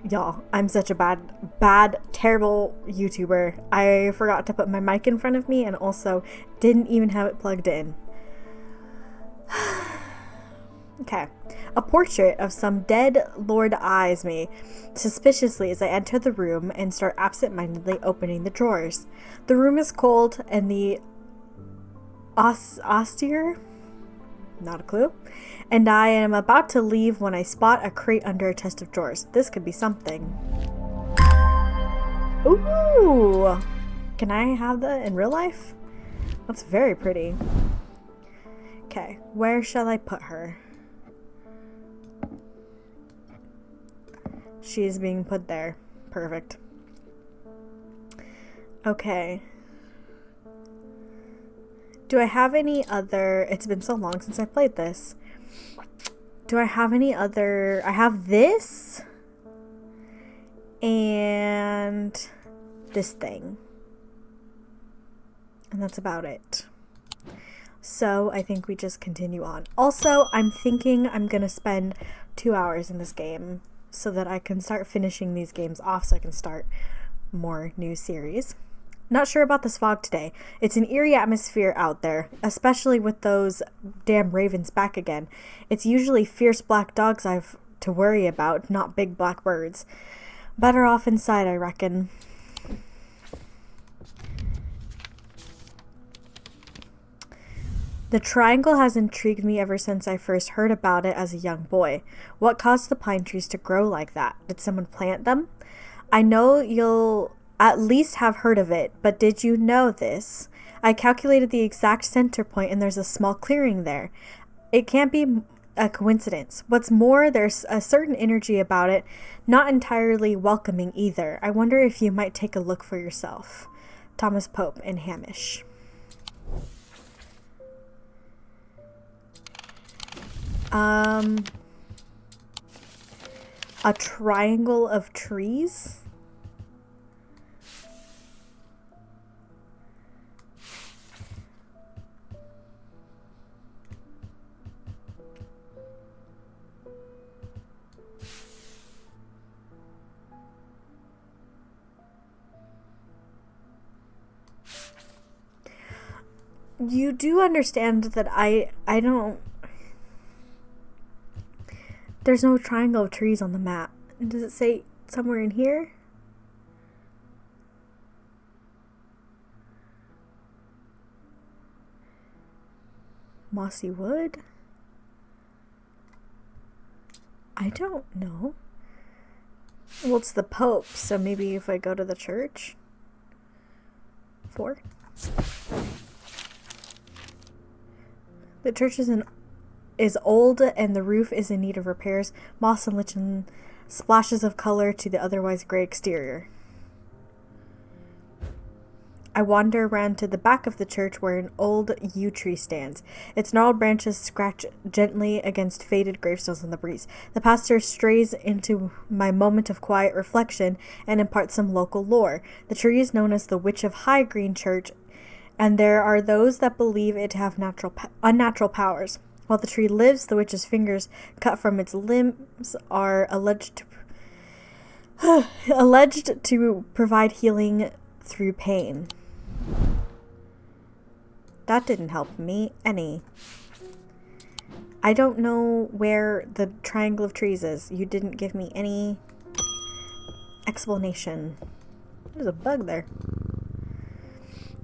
Y'all, I'm such a bad, terrible YouTuber. I forgot to put my mic in front of me and also didn't even have it plugged in. Okay. A portrait of some dead lord eyes me suspiciously as I enter the room and start absent-mindedly opening the drawers. The room is cold and the austere? Not a clue. And I am about to leave when I spot a crate under a chest of drawers. This could be something. Ooh! Can I have that in real life? That's very pretty. Okay, where shall I put her? She is being put there. Perfect. Okay. Do I have any other... It's been so long since I played this. Do I have any other... I have this. And this thing. And that's about it. So I think we just continue on. Also, I'm thinking I'm going to spend 2 hours in this game so that I can start finishing these games off so I can start more new series. Not sure about this fog today. It's an eerie atmosphere out there, especially with those damn ravens back again. It's usually fierce black dogs I've to worry about, not big black birds. Better off inside, I reckon. The triangle has intrigued me ever since I first heard about it as a young boy. What caused the pine trees to grow like that? Did someone plant them? I know you'll at least have heard of it, but did you know this? I calculated the exact center point and there's a small clearing there. It can't be a coincidence. What's more, there's a certain energy about it, not entirely welcoming either. I wonder if you might take a look for yourself. Thomas Pope in Hamish. A triangle of trees? You do understand that I don't... There's no triangle of trees on the map. Does it say somewhere in here? Mossy wood? I don't know. Well, it's the Pope, so maybe if I go to the church? 4? The church is old and the roof is in need of repairs. Moss and lichen, splashes of color to the otherwise gray exterior. I wander around to the back of the church where an old yew tree stands. Its gnarled branches scratch gently against faded gravestones in the breeze. The pastor strays into my moment of quiet reflection and imparts some local lore. The tree is known as the Witch of High Green Church, and there are those that believe it to have unnatural powers. While the tree lives, the witch's fingers cut from its limbs are alleged to provide healing through pain. That didn't help me any. I don't know where the triangle of trees is. You didn't give me any explanation. There's a bug there.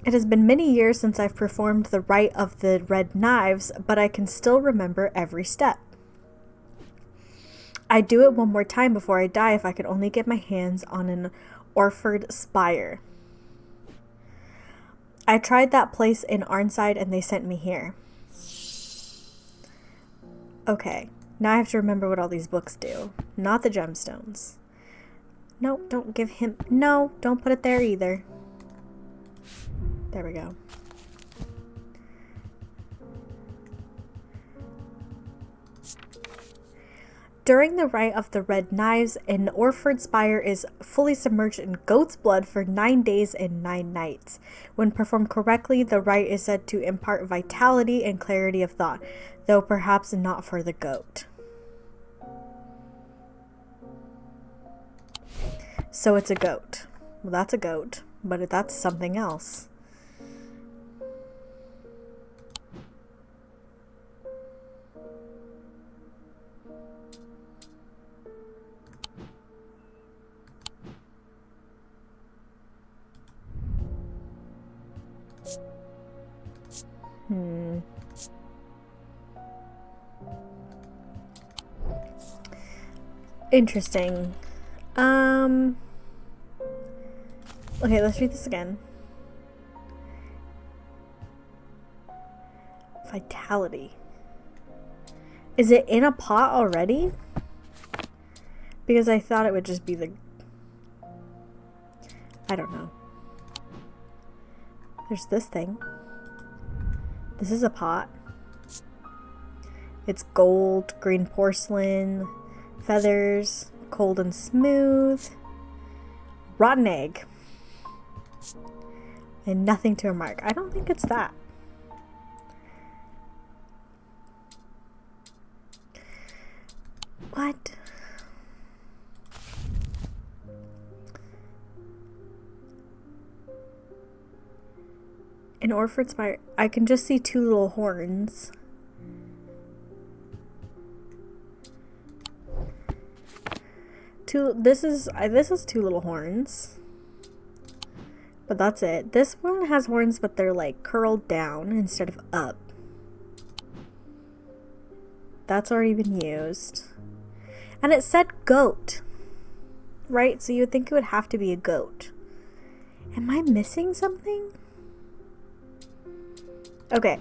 It has been many years since I've performed the rite of the red knives, but I can still remember every step. I'd do it one more time before I die if I could only get my hands on an orford spire. I tried that place in Arnside and they sent me here. Okay, now I have to remember what all these books do. Not the gemstones. No, don't give him... No, don't put it there either. There we go. During the rite of the red knives, an orford spire is fully submerged in goat's blood for 9 days and 9 nights. When performed correctly, the rite is said to impart vitality and clarity of thought, though perhaps not for the goat. So it's a goat. Well, that's a goat, but that's something else. Interesting. Okay, let's read this again. Vitality. Is it in a pot already? Because I thought it would just be the... I don't know. There's this thing. This is a pot. It's gold, green porcelain, feathers, cold and smooth, rotten egg, and nothing to remark. I don't think it's that. What? In Orford's Spire, I can just see two little horns. This is two little horns. But that's it. This one has horns, but they're like curled down instead of up. That's already been used. And it said goat. Right? So you would think it would have to be a goat. Am I missing something? Okay.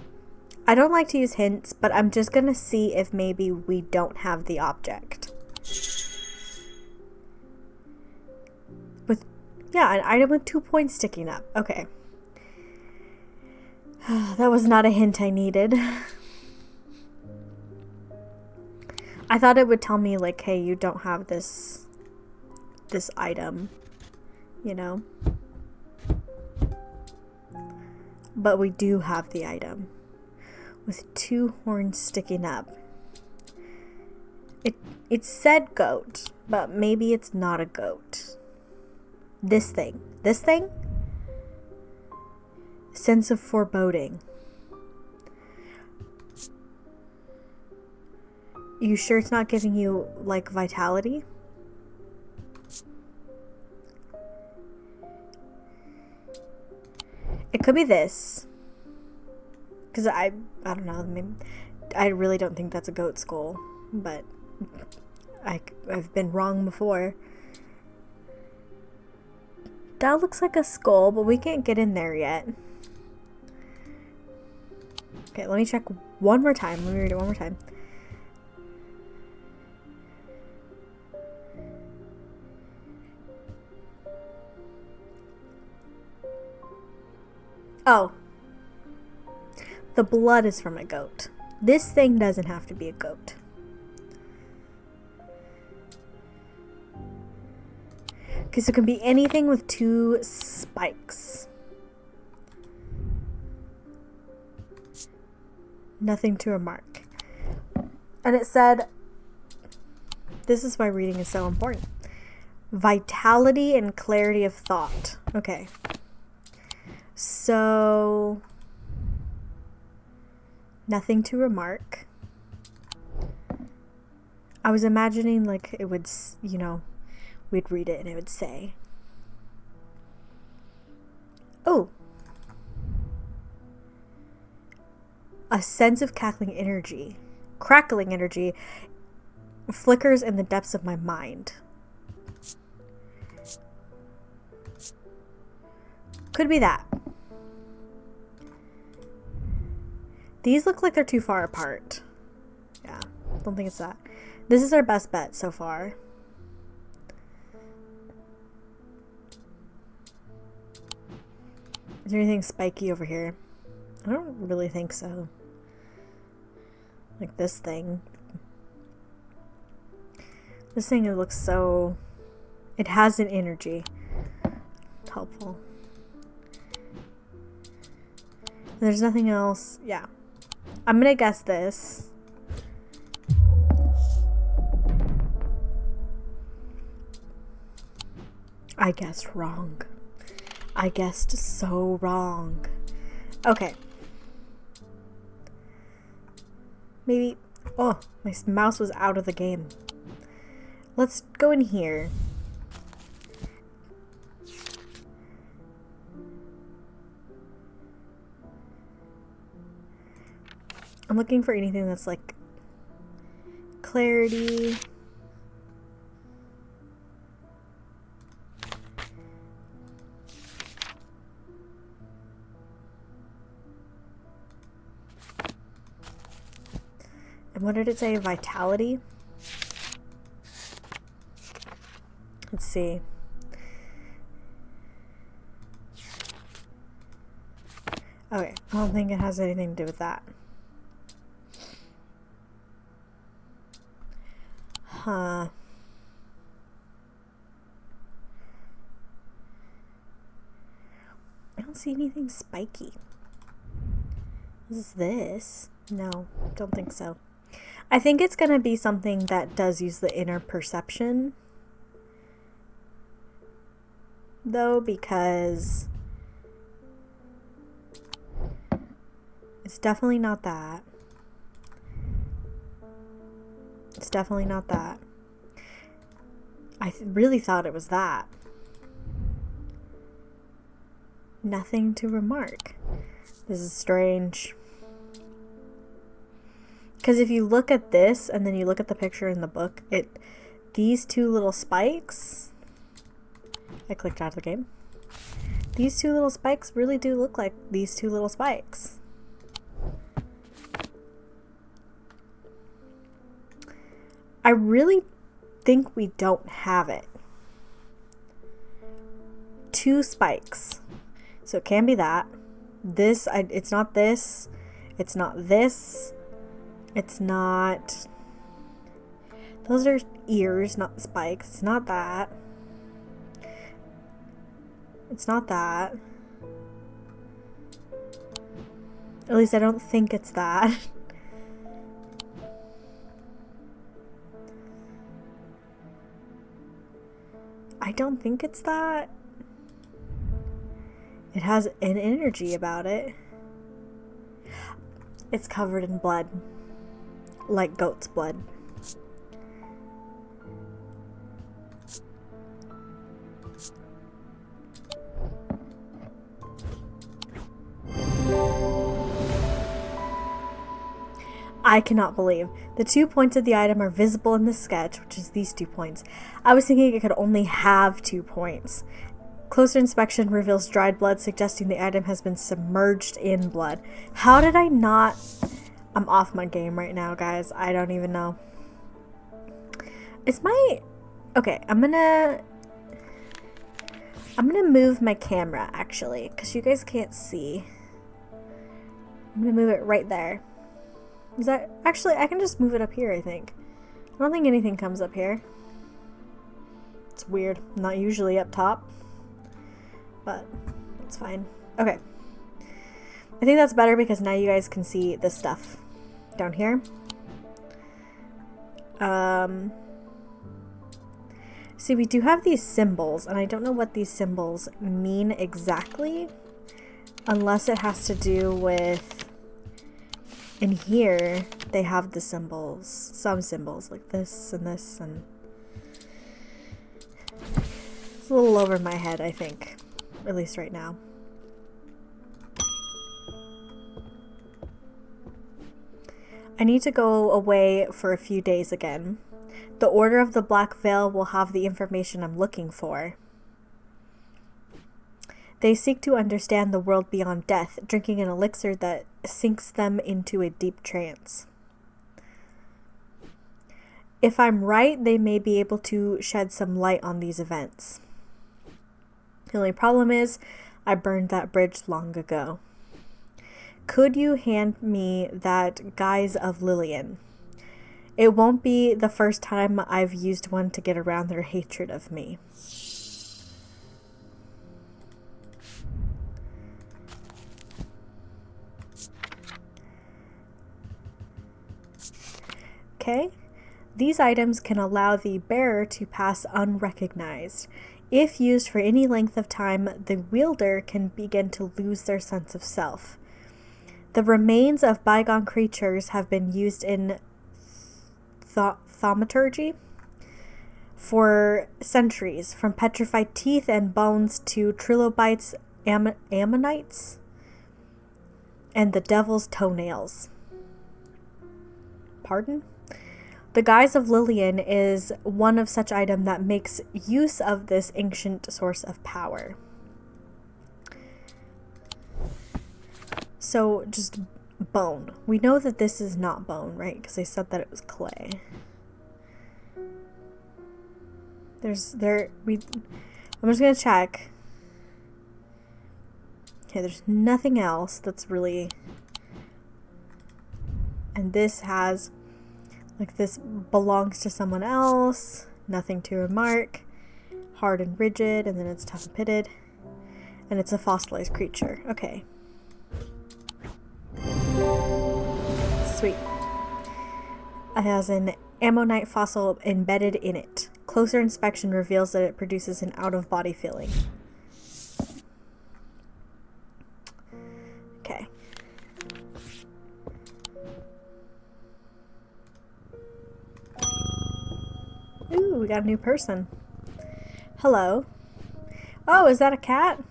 I don't like to use hints, but I'm just gonna see if maybe we don't have the object. Yeah, an item with 2 points sticking up. Okay. That was not a hint I needed. I thought it would tell me, like, hey, you don't have this item, you know? But we do have the item with 2 horns sticking up. It said goat, but maybe it's not a goat. This thing. Sense of foreboding. You sure it's not giving you, like, vitality? It could be this. Because I don't know. Maybe, I really don't think that's a goat skull. But I've been wrong before. That looks like a skull, but we can't get in there yet. Okay, let me check one more time. Let me read it one more time. Oh. The blood is from a goat. This thing doesn't have to be a goat. Because it can be anything with 2 spikes. Nothing to remark. And it said, this is why reading is so important. Vitality and clarity of thought. Okay. So, nothing to remark. I was imagining like it would, you know, we'd read it and it would say, oh, a sense of crackling energy flickers in the depths of my mind. Could be that. These look like they're too far apart. Yeah, don't think it's that. This is our best bet so far. Is there anything spiky over here? I don't really think so. Like this thing. This thing, it looks so... It has an energy. Helpful. There's nothing else. Yeah. I'm gonna guess this. I guessed wrong. I guessed so wrong. Okay. Maybe... Oh, my mouse was out of the game. Let's go in here. I'm looking for anything that's like clarity. And what did it say? Vitality? Let's see. Okay, I don't think it has anything to do with that. Huh. I don't see anything spiky. Is this? No, don't think so. I think it's gonna be something that does use the inner perception, though, because it's definitely not that. It's definitely not that. I really thought it was that. Nothing to remark. This is strange. Because if you look at this and then you look at the picture in the book, these two little spikes, I clicked out of the game. These two little spikes really do look like these two little spikes. I really think we don't have it. Two spikes. So it can be that. This, it's not this. It's not this. It's not... Those are ears, not spikes. It's not that. It's not that. At least I don't think it's that. I don't think it's that. It has an energy about it. It's covered in blood. Like goat's blood. I cannot believe. The 2 points of the item are visible in the sketch, which is these 2 points. I was thinking it could only have 2 points. Closer inspection reveals dried blood, suggesting the item has been submerged in blood. How did I not... I'm off my game right now, guys. I don't even know. Is my... Okay, I'm gonna move my camera, actually, because you guys can't see. I'm gonna move it right there. Is that... Actually, I can just move it up here, I think. I don't think anything comes up here. It's weird. I'm not usually up top. But it's fine. Okay. I think that's better because now you guys can see this stuff down here. See, we do have these symbols, and I don't know what these symbols mean exactly, unless it has to do with... In here, they have the symbols. Some symbols, like this, and it's a little over my head, I think. At least right now. I need to go away for a few days again. The Order of the Black Veil will have the information I'm looking for. They seek to understand the world beyond death, drinking an elixir that sinks them into a deep trance. If I'm right, they may be able to shed some light on these events. The only problem is, I burned that bridge long ago. Could you hand me that Guise of Lillian? It won't be the first time I've used one to get around their hatred of me. Okay. These items can allow the bearer to pass unrecognized. If used for any length of time, the wielder can begin to lose their sense of self. The remains of bygone creatures have been used in thaumaturgy for centuries, from petrified teeth and bones to trilobites, ammonites, and the devil's toenails. Pardon? The guise of Lillian is one of such item that makes use of this ancient source of power. So, just bone. We know that this is not bone, right? Because they said that it was clay. I'm just gonna check. Okay, there's nothing else that's really... And this has... Like, this belongs to someone else. Nothing to remark. Hard and rigid, and then it's tough and pitted. And it's a fossilized creature. Okay. Sweet. It has an ammonite fossil embedded in it. Closer inspection reveals that it produces an out-of-body feeling. Okay. Ooh, we got a new person. Hello. Oh, is that a cat?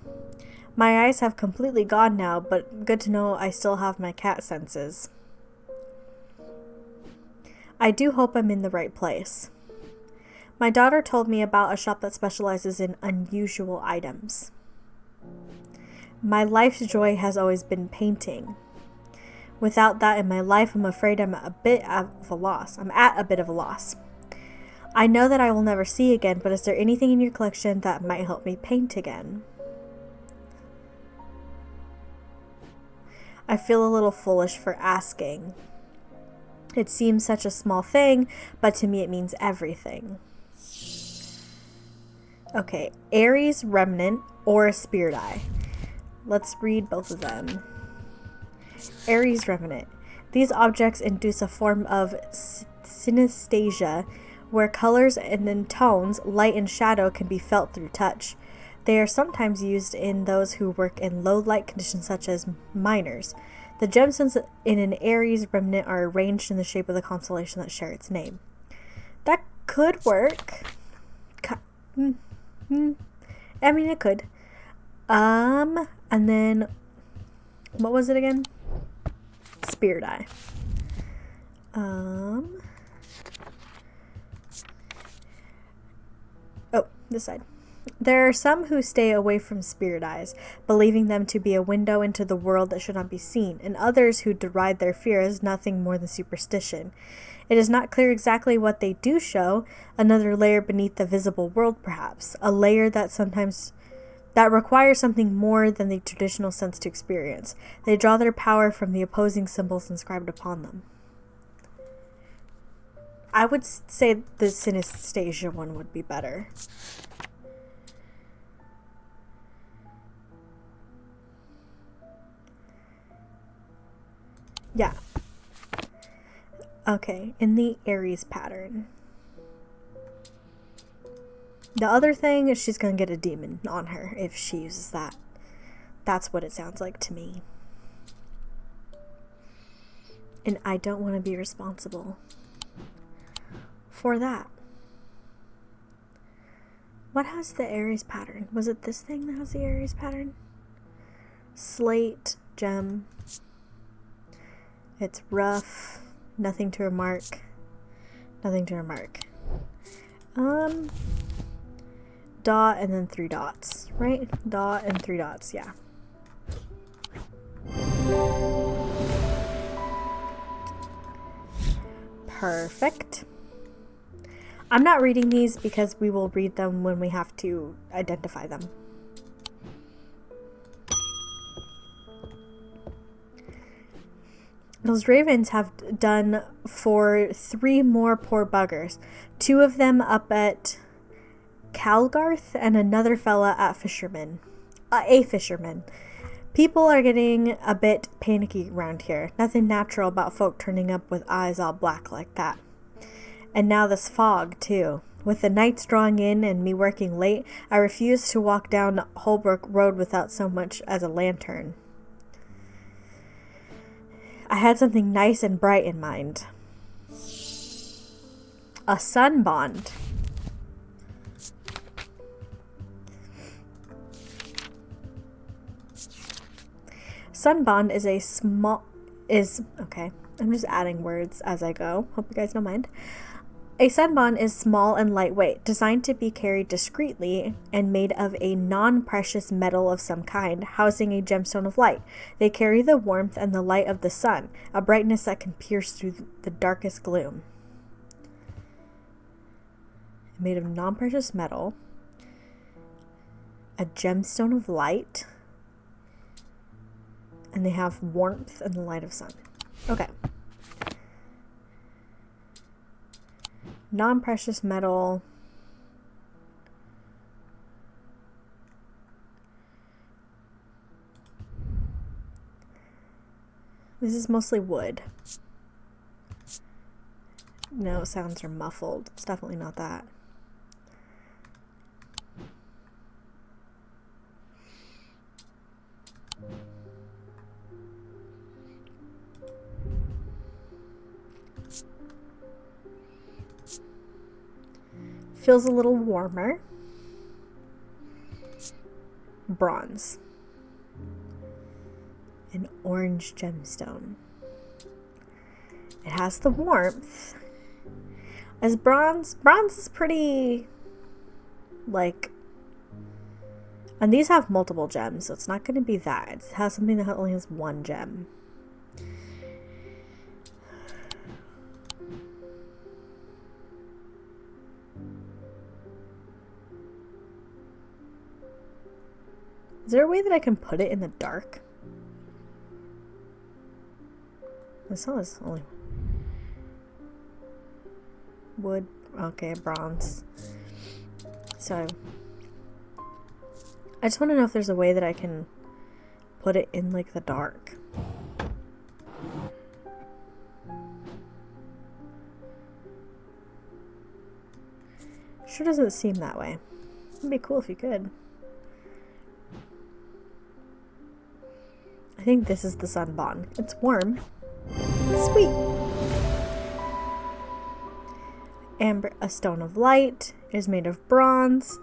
My eyes have completely gone now, but good to know I still have my cat senses. I do hope I'm in the right place. My daughter told me about a shop that specializes in unusual items. My life's joy has always been painting. Without that in my life, I'm afraid I'm at a bit of a loss. I know that I will never see again, but is there anything in your collection that might help me paint again? I feel a little foolish for asking. It seems such a small thing, but to me it means everything. Okay, Ares Remnant or Spirit Eye. Let's read both of them. Ares Remnant. These objects induce a form of synesthesia, where colors and then tones, light and shadow, can be felt through touch. They are sometimes used in those who work in low light conditions such as miners. The gemstones in an Ares remnant are arranged in the shape of the constellation that share its name. That could work. I mean, it could. And then, what was it again? Spirit Eye. Oh, this side. There are some who stay away from spirit eyes, believing them to be a window into the world that should not be seen, and others who deride their fear as nothing more than superstition. It is not clear exactly what they do show, another layer beneath the visible world perhaps, a layer that requires something more than the traditional sense to experience. They draw their power from the opposing symbols inscribed upon them. I would say the synesthesia one would be better. Yeah. Okay, in the Aries pattern. The other thing is she's gonna get a demon on her if she uses that. That's what it sounds like to me. And I don't want to be responsible for that. What has the Aries pattern? Was it this thing that has the Aries pattern? Slate, gem. It's rough. Nothing to remark. Nothing to remark. Dot and then 3 dots, right? Dot and 3 dots, yeah. Perfect. I'm not reading these because we will read them when we have to identify them. Those ravens have done for 3 more poor buggers. 2 of them up at Calgarth and another fella at a fisherman. People are getting a bit panicky around here. Nothing natural about folk turning up with eyes all black like that. And now this fog, too. With the nights drawing in and me working late, I refused to walk down Holbrook Road without so much as a lantern. I had something nice and bright in mind. A sun bond. Sun bond is okay. I'm just adding words as I go. Hope you guys don't mind. A sun bond is small and lightweight, designed to be carried discreetly and made of a non-precious metal of some kind, housing a gemstone of light. They carry the warmth and the light of the sun, a brightness that can pierce through the darkest gloom. Made of non-precious metal, a gemstone of light, and they have warmth and the light of sun. Okay. Non-precious metal. This is mostly wood. No, sounds are muffled. It's definitely not that. Feels a little warmer. Bronze. An orange gemstone. It has the warmth. As bronze is pretty, like, and these have multiple gems, so it's not going to be that. It has something that only has one gem. Is there a way that I can put it in the dark? This one is only wood. Okay, bronze. So I just want to know if there's a way that I can put it in like the dark. Sure doesn't seem that way. It'd be cool if you could. I think this is the sun bond. It's warm. Sweet. Amber, a stone of light. It is made of bronze.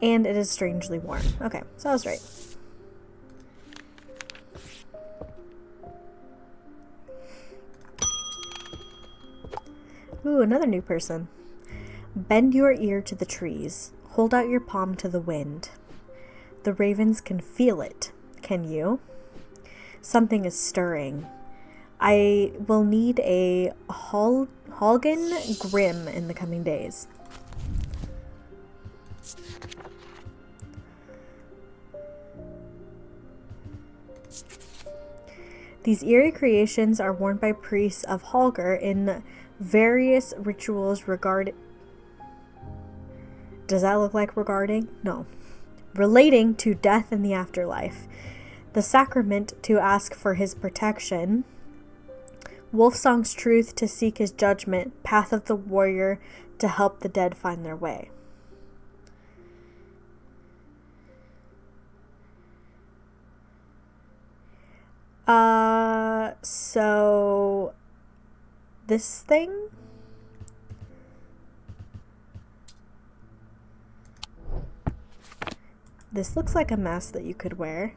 And it is strangely warm. Okay, so I was right. Ooh, another new person. Bend your ear to the trees. Hold out your palm to the wind. The ravens can feel it. Can you? Something is stirring. I will need a Halgan Grim in the coming days. These eerie creations are worn by priests of Halgar in various rituals regarding... Does that look like regarding? No. Relating to death and the afterlife. The sacrament to ask for his protection. Wolfsong's truth to seek his judgment. Path of the warrior to help the dead find their way. So this thing? This looks like a mask that you could wear.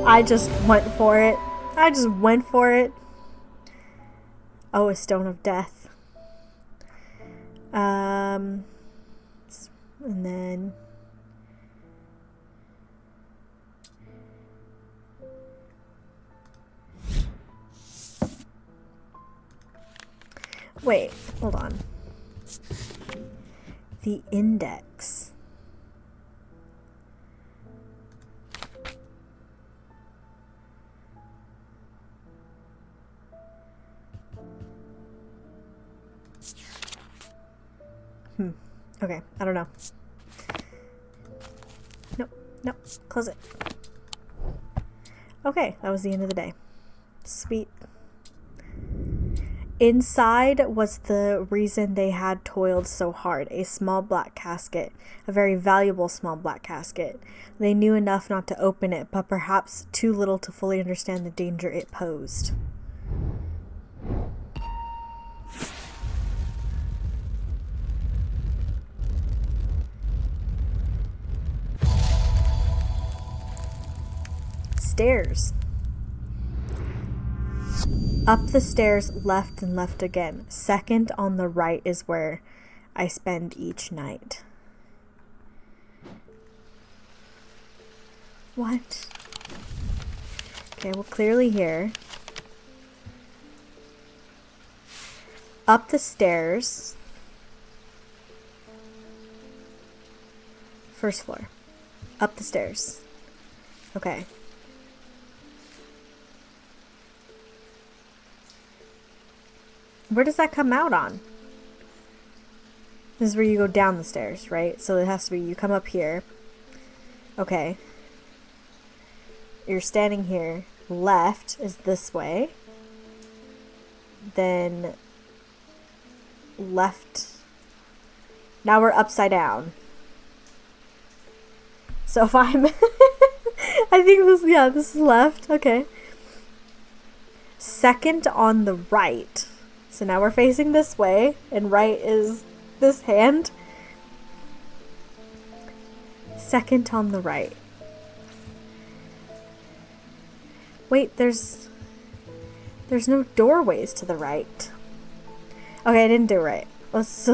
I just went for it. Oh, a stone of death. And then wait, hold on. The index. Okay, I don't know. Nope, nope, close it. Okay, that was the end of the day. Sweet. Inside was the reason they had toiled so hard, a small black casket, a very valuable small black casket. They knew enough not to open it, but perhaps too little to fully understand the danger it posed. Stairs. Up the stairs, left and left again. Second on the right is where I spend each night. What? Okay, well, clearly here. Up the stairs. First floor. Up the stairs. Okay. Where does that come out on? This is where you go down the stairs, right? So it has to be, you come up here. Okay. You're standing here. Left is this way. Then left. Now we're upside down. So if I'm I think this, yeah, this is left. Okay. Second on the right. So now we're facing this way, and right is this hand. Second on the right. Wait, there's no doorways to the right. Okay, I didn't do it right. Let's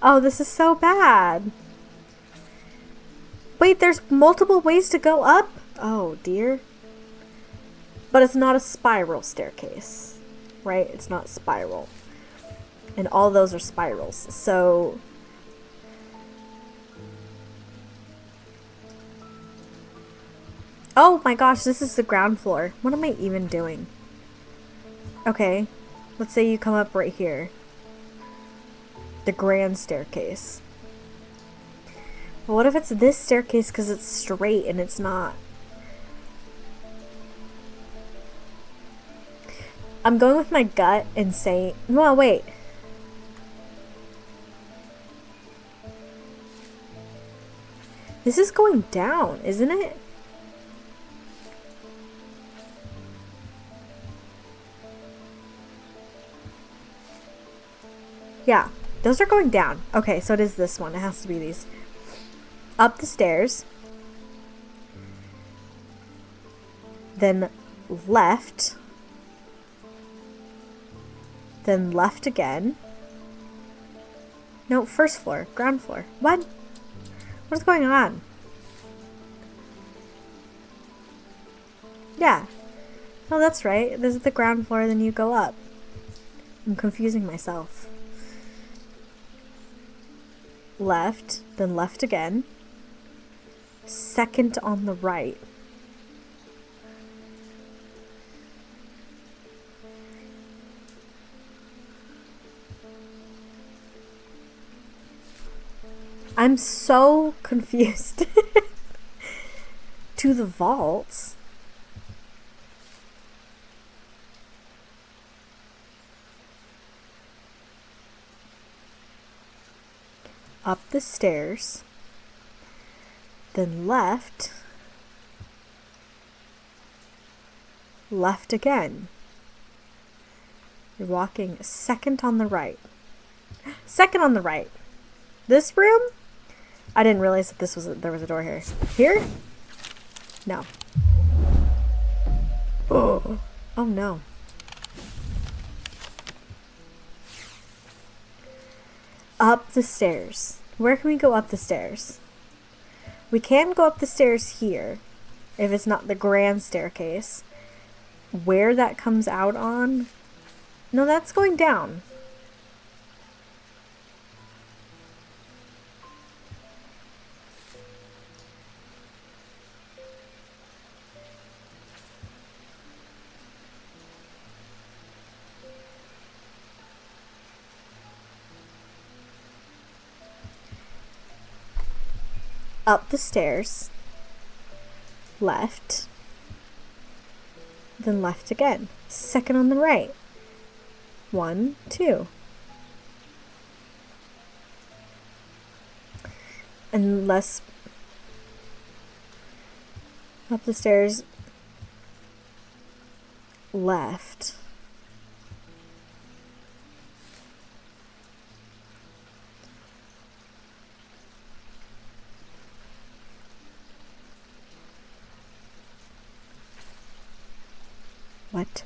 Oh, this is so bad. Wait, there's multiple ways to go up? Oh, dear. But it's not a spiral staircase. Right? It's not spiral. And all those are spirals. So oh my gosh, this is the ground floor. What am I even doing? Okay. Let's say you come up right here. The grand staircase. Well, what if it's this staircase because it's straight and it's not? I'm going with my gut and saying, well, wait. This is going down, isn't it? Yeah, those are going down. Okay, so it is this one. It has to be these. Up the stairs. Then left. Then left again. No, first floor, ground floor. What? What's going on? Yeah. No, that's right. This is the ground floor, then you go up. I'm confusing myself. Left, then left again. Second on the right. I'm so confused. To the vaults. Up the stairs. Then left. Left again. You're walking second on the right. Second on the right. This room? I didn't realize that there was a door here. Here? No. Oh. Oh no. Up the stairs. Where can we go up the stairs? We can go up the stairs here, if it's not the grand staircase. Where that comes out on? No, that's going down. up the stairs, left, then left again. Second on the right. 1, 2. Unless up the stairs, left. What?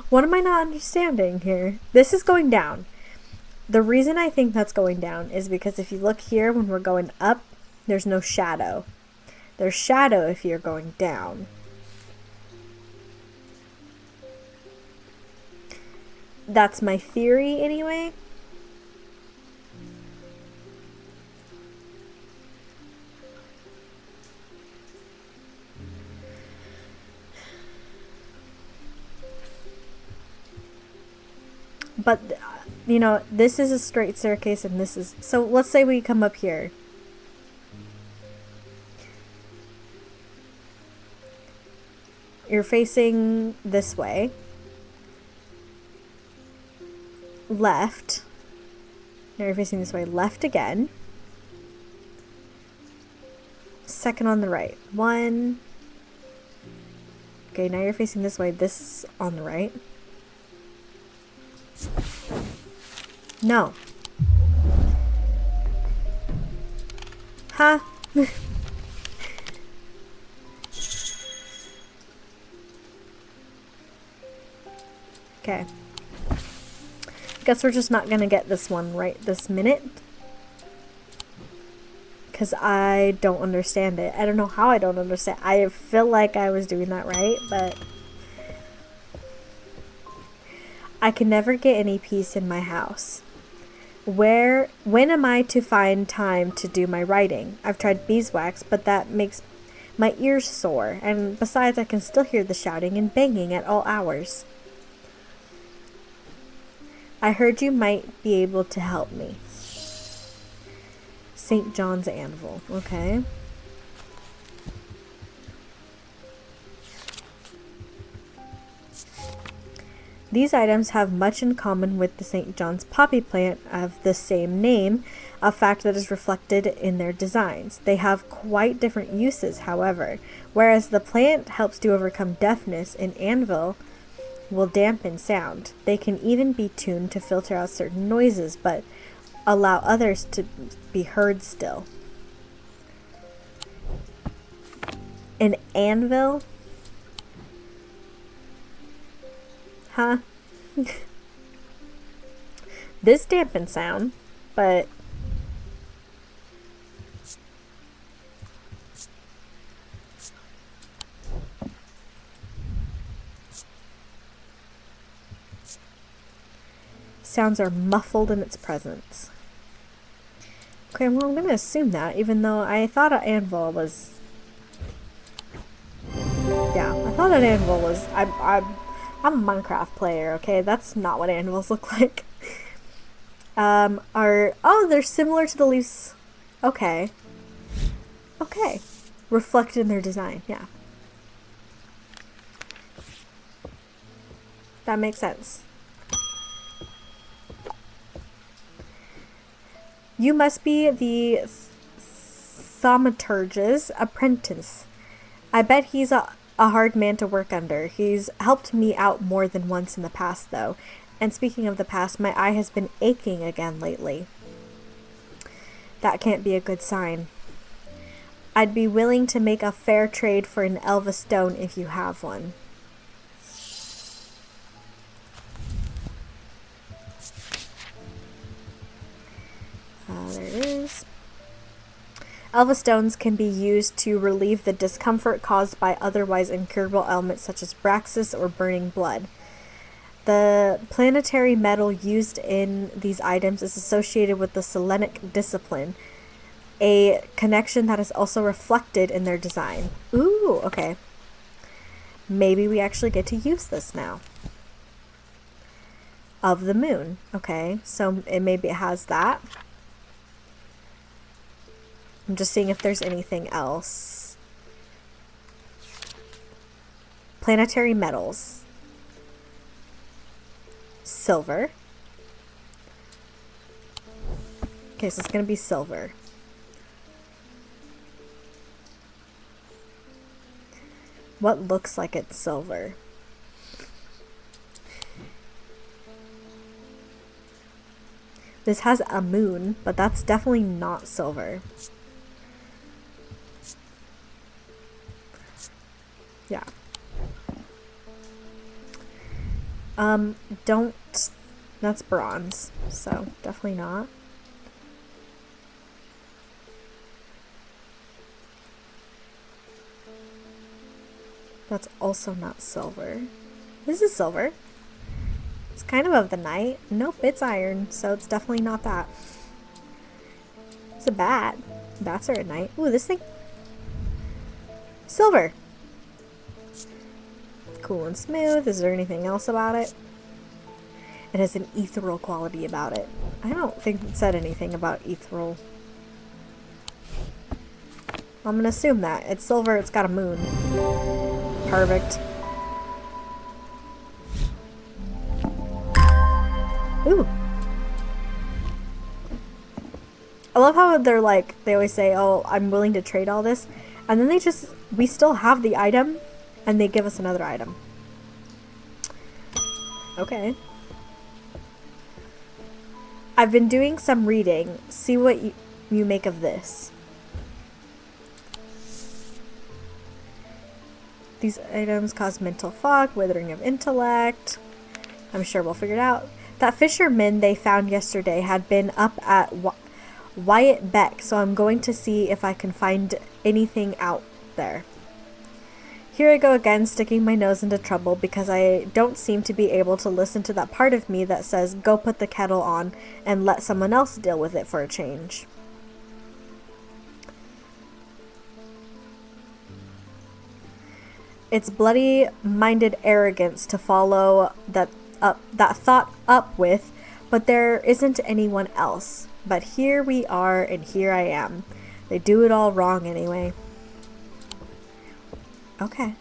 What am I not understanding here? This is going down. The reason I think that's going down is because if you look here when we're going up, there's no shadow. There's shadow if you're going down. That's my theory anyway. But, you know, this is a straight staircase and this is... So let's say we come up here. You're facing this way. Left. Now you're facing this way. Left again. Second on the right. 1. Okay, now you're facing this way. This is on the right. No. Huh? Okay. Guess we're just not gonna get this one right this minute. Because I don't understand it. I don't know how I don't understand. I feel like I was doing that right, but... I can never get any peace in my house. When am I to find time to do my writing? I've tried beeswax, but that makes my ears sore, and besides I can still hear the shouting and banging at all hours. I heard you might be able to help me. St. John's Anvil, okay. These items have much in common with the St. John's poppy plant of the same name, a fact that is reflected in their designs. They have quite different uses, however. Whereas the plant helps to overcome deafness, an anvil will dampen sound. They can even be tuned to filter out certain noises, but allow others to be heard still. An anvil? Huh? This dampens sound, but sounds are muffled in its presence. Okay, well, I'm gonna assume that, even though I thought an anvil was... Yeah, I thought an anvil was... I'm a Minecraft player, okay? That's not what anvils look like. Oh, they're similar to the leaves. Okay. Okay. Reflected in their design, yeah. That makes sense. You must be the thaumaturge's apprentice. I bet he's a hard man to work under. He's helped me out more than once in the past, though. And speaking of the past, my eye has been aching again lately. That can't be a good sign. I'd be willing to make a fair trade for an Elva stone if you have one. There it is. Elva stones can be used to relieve the discomfort caused by otherwise incurable ailments such as Braxis or burning blood. The planetary metal used in these items is associated with the Selenic discipline, a connection that is also reflected in their design. Ooh, okay. Maybe we actually get to use this now. Of the moon. Okay, so maybe it has that. I'm just seeing if there's anything else. Planetary metals. Silver. Okay, so it's gonna be silver. What looks like it's silver? This has a moon, but that's definitely not silver. Yeah. Don't... That's bronze, so definitely not. That's also not silver. This is silver. It's kind of the night. Nope, it's iron, so it's definitely not that. It's a bat. Bats are at night. Ooh, this thing. Silver. Cool and smooth. Is there anything else about it? It has an ethereal quality about it. I don't think it said anything about ethereal. I'm gonna assume that. It's silver, it's got a moon. Perfect. Ooh. I love how they're like, they always say, oh, I'm willing to trade all this. And then we still have the item, and they give us another item. Okay. I've been doing some reading. See what you make of this. These items cause mental fog, withering of intellect. I'm sure we'll figure it out. That fisherman they found yesterday had been up at Wyatt Beck, so I'm going to see if I can find anything out there. Here I go again, sticking my nose into trouble because I don't seem to be able to listen to that part of me that says, go put the kettle on and let someone else deal with it for a change. It's bloody-minded arrogance to follow that thought up with, but there isn't anyone else. But here we are, and here I am. They do it all wrong anyway. Okay.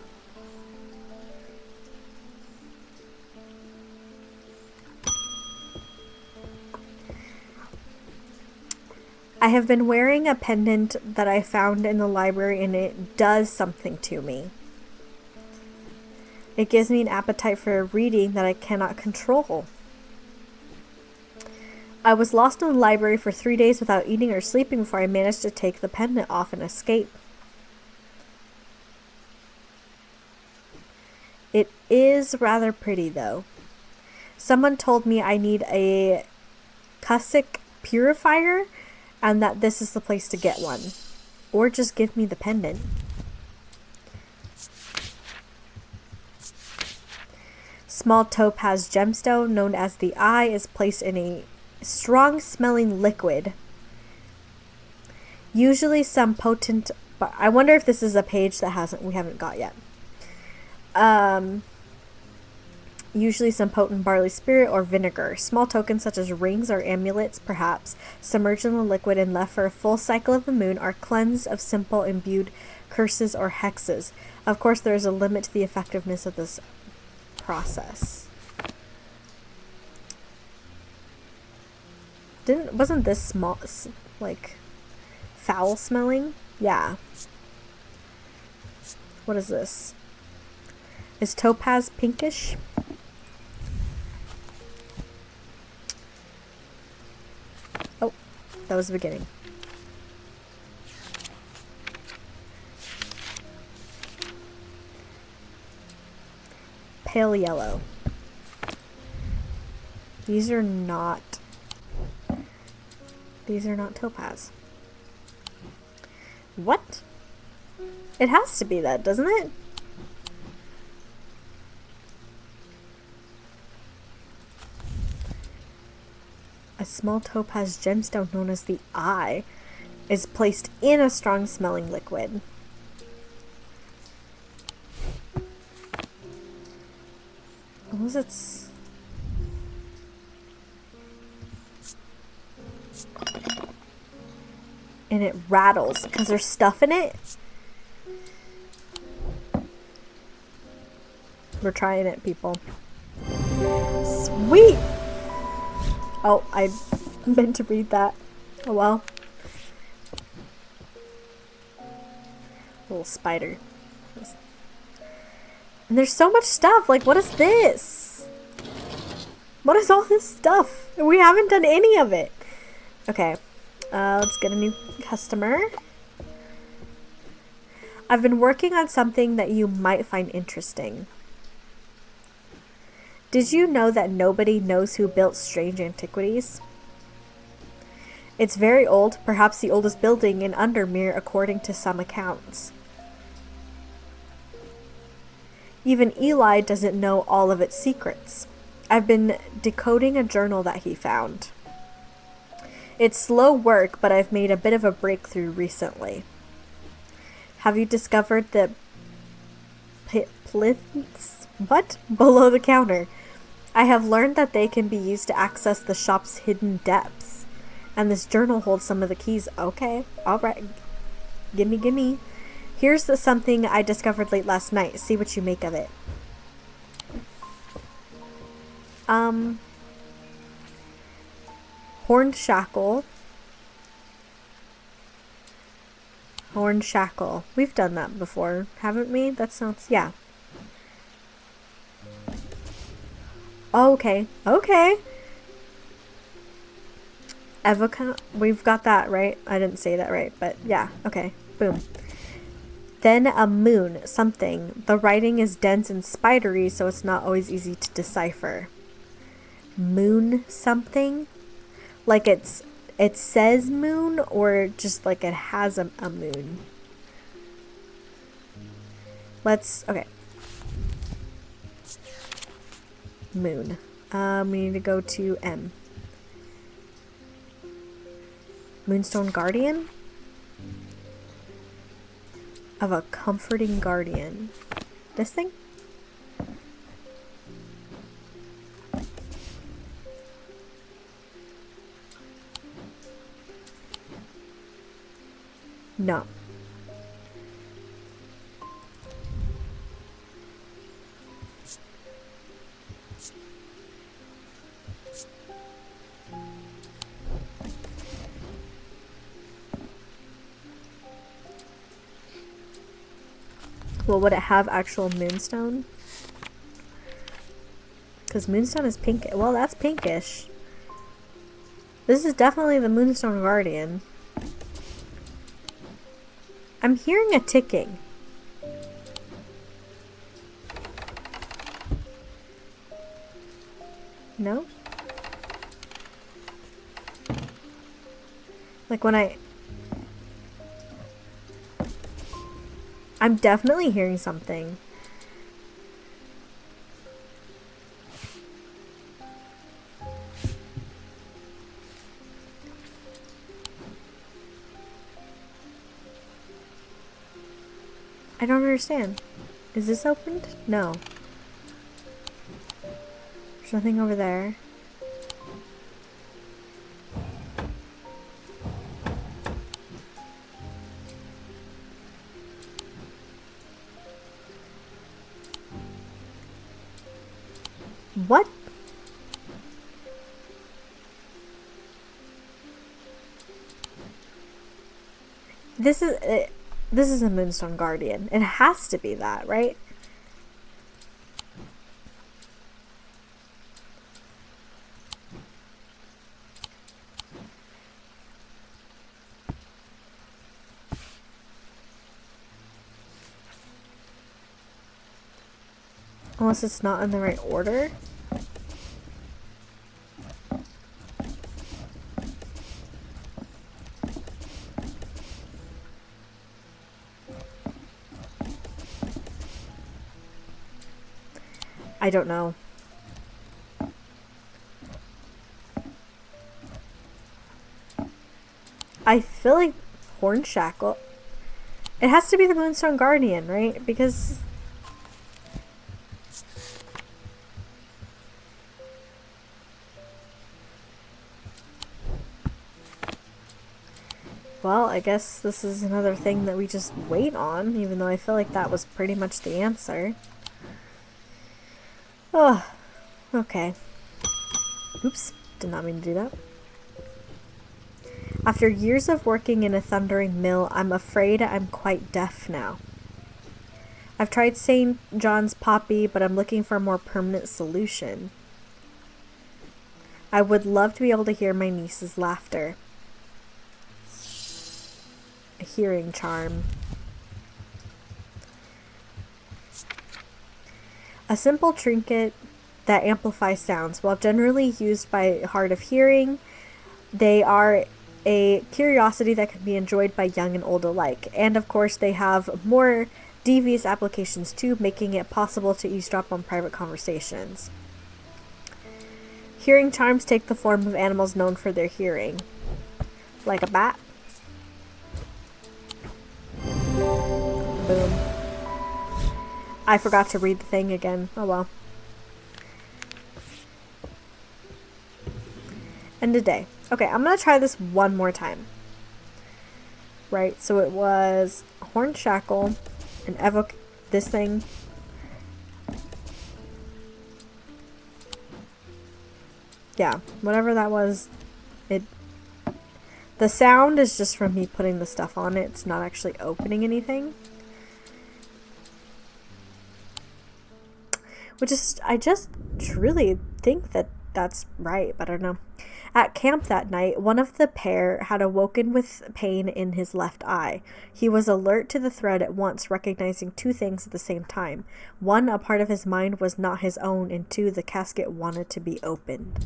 I have been wearing a pendant that I found in the library, and it does something to me. It gives me an appetite for reading that I cannot control. I was lost in the library for 3 days without eating or sleeping before I managed to take the pendant off and escape. It is rather pretty, though. Someone told me I need a Cusic purifier and that this is the place to get one. Or just give me the pendant. Small topaz gemstone known as the Eye is placed in a strong-smelling liquid. Usually some potent... I wonder if this is a page that we haven't got yet. Usually some potent barley spirit or vinegar. Small tokens such as rings or amulets, perhaps, submerged in the liquid and left for a full cycle of the moon are cleansed of simple imbued curses or hexes. Of course, there is a limit to the effectiveness of this process. Wasn't this small, like, foul smelling? Yeah. What is this? Is topaz pinkish? Oh, that was the beginning. Pale yellow. These are not topaz. What? It has to be that, doesn't it? A small topaz gemstone known as the Eye is placed in a strong-smelling liquid. What was its... And it rattles because there's stuff in it. We're trying it, people. Sweet! Oh, I meant to read that. Oh well. Little spider. And there's so much stuff. Like, what is this? What is all this stuff? We haven't done any of it. Okay. Let's get a new customer. I've been working on something that you might find interesting. Did you know that nobody knows who built Strange Antiquities? It's very old, perhaps the oldest building in Undermere according to some accounts. Even Eli doesn't know all of its secrets. I've been decoding a journal that he found. It's slow work, but I've made a bit of a breakthrough recently. Have you discovered the plinths? What? Below the counter. I have learned that they can be used to access the shop's hidden depths. And this journal holds some of the keys. Okay, alright. Gimme. Here's something I discovered late last night. See what you make of it. Horned shackle. Horned shackle. We've done that before, haven't we? That sounds... yeah. Okay. Okay. Evoca... we've got that, right? I didn't say that right, but yeah. Okay. Boom. Then a moon. Something. The writing is dense and spidery, so it's not always easy to decipher. Moon something? Like it says moon, or just like it has a moon? Okay. Moon. We need to go to M. Moonstone Guardian? Of a comforting guardian. This thing? No. Well, would it have actual moonstone? Because moonstone is pink. Well, that's pinkish. This is definitely the Moonstone Guardian. I'm hearing a ticking. No? Like when I'm definitely hearing something. I don't understand. Is this opened? No. There's nothing over there. What? This is a Moonstone Guardian. It has to be that, right? Unless it's not in the right order. I don't know. I feel like Hornshackle. It has to be the Moonstone Guardian, right? Because Well, I guess this is another thing that we just wait on, even though I feel like that was pretty much the answer. Oh, okay. Oops, did not mean to do that. After years of working in a thundering mill, I'm afraid I'm quite deaf now. I've tried St. John's poppy, but I'm looking for a more permanent solution. I would love to be able to hear my niece's laughter. A hearing charm. A simple trinket that amplifies sounds. While generally used by hard of hearing, they are a curiosity that can be enjoyed by young and old alike. And of course, they have more devious applications too, making it possible to eavesdrop on private conversations. Hearing charms take the form of animals known for their hearing, like a bat. Boom. I forgot to read the thing again. Oh well. End of day. Okay, I'm gonna try this one more time. Right, so it was horn shackle and evoke this thing. Yeah, whatever that was, the sound is just from me putting the stuff on it. It's not actually opening anything. Which is, I just truly think that that's right, but I don't know. At camp that night, one of the pair had awoken with pain in his left eye. He was alert to the threat at once, recognizing two things at the same time. One, a part of his mind was not his own, and two, the casket wanted to be opened.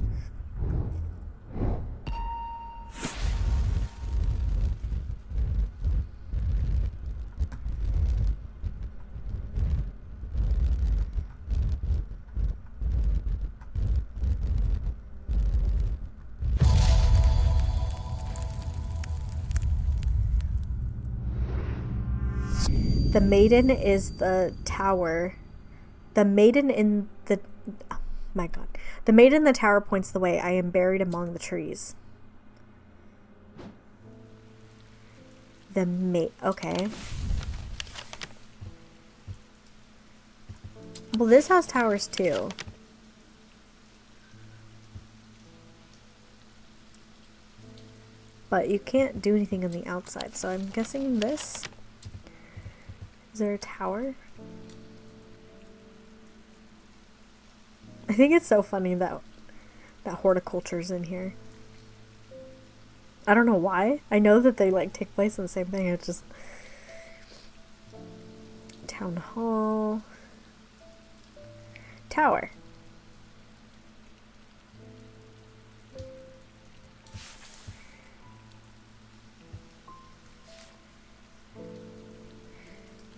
The maiden is the tower. The maiden in the... Oh my god. The maiden in the tower points the way. I am buried among the trees. Okay. Well, this has towers too. But you can't do anything on the outside, so I'm guessing this... Is there a tower? I think it's so funny that horticulture's in here. I don't know why. I know that they like take place in the same thing. It's just town hall, tower.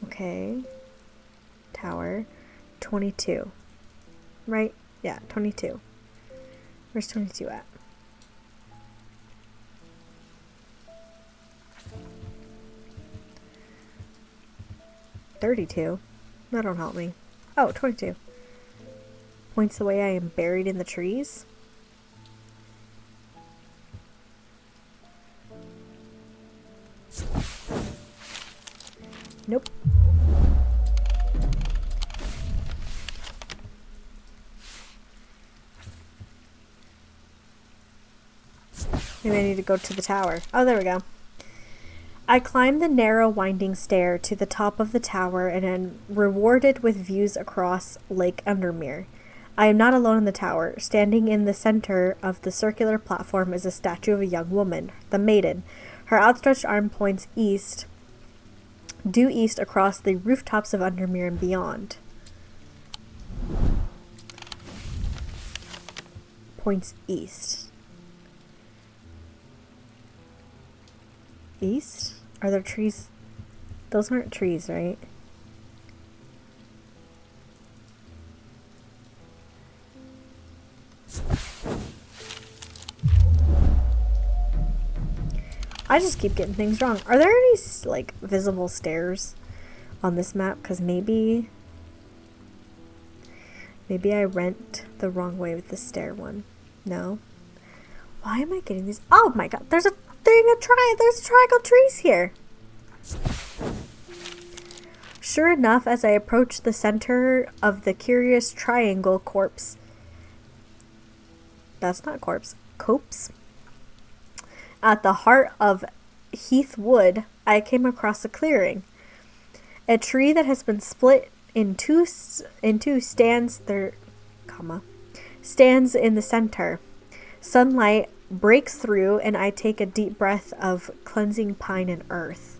Okay. Tower. 22. Right? Yeah, 22. Where's 22 at? $32. That don't help me. Oh, 22. Points the way I am buried in the trees. Nope. Maybe I need to go to the tower. Oh, there we go. I climbed the narrow winding stair to the top of the tower and am rewarded with views across Lake Undermere. I am not alone in the tower. Standing in the center of the circular platform is a statue of a young woman, the maiden. Her outstretched arm points east, due east across the rooftops of Undermere and beyond. Points east. East? Are there trees? Those aren't trees, right? I just keep getting things wrong. Are there any, like, visible stairs on this map? Because maybe I went the wrong way with the stair one. No? Why am I getting these? Oh my god, there's a there's triangle trees here. Sure enough, as I approach the center of the curious triangle corpse. That's not corpse. Copse. At the heart of Heath Wood, I came across a clearing. A tree that has been split in two stands in the center. Sunlight breaks through and I take a deep breath of cleansing pine and earth.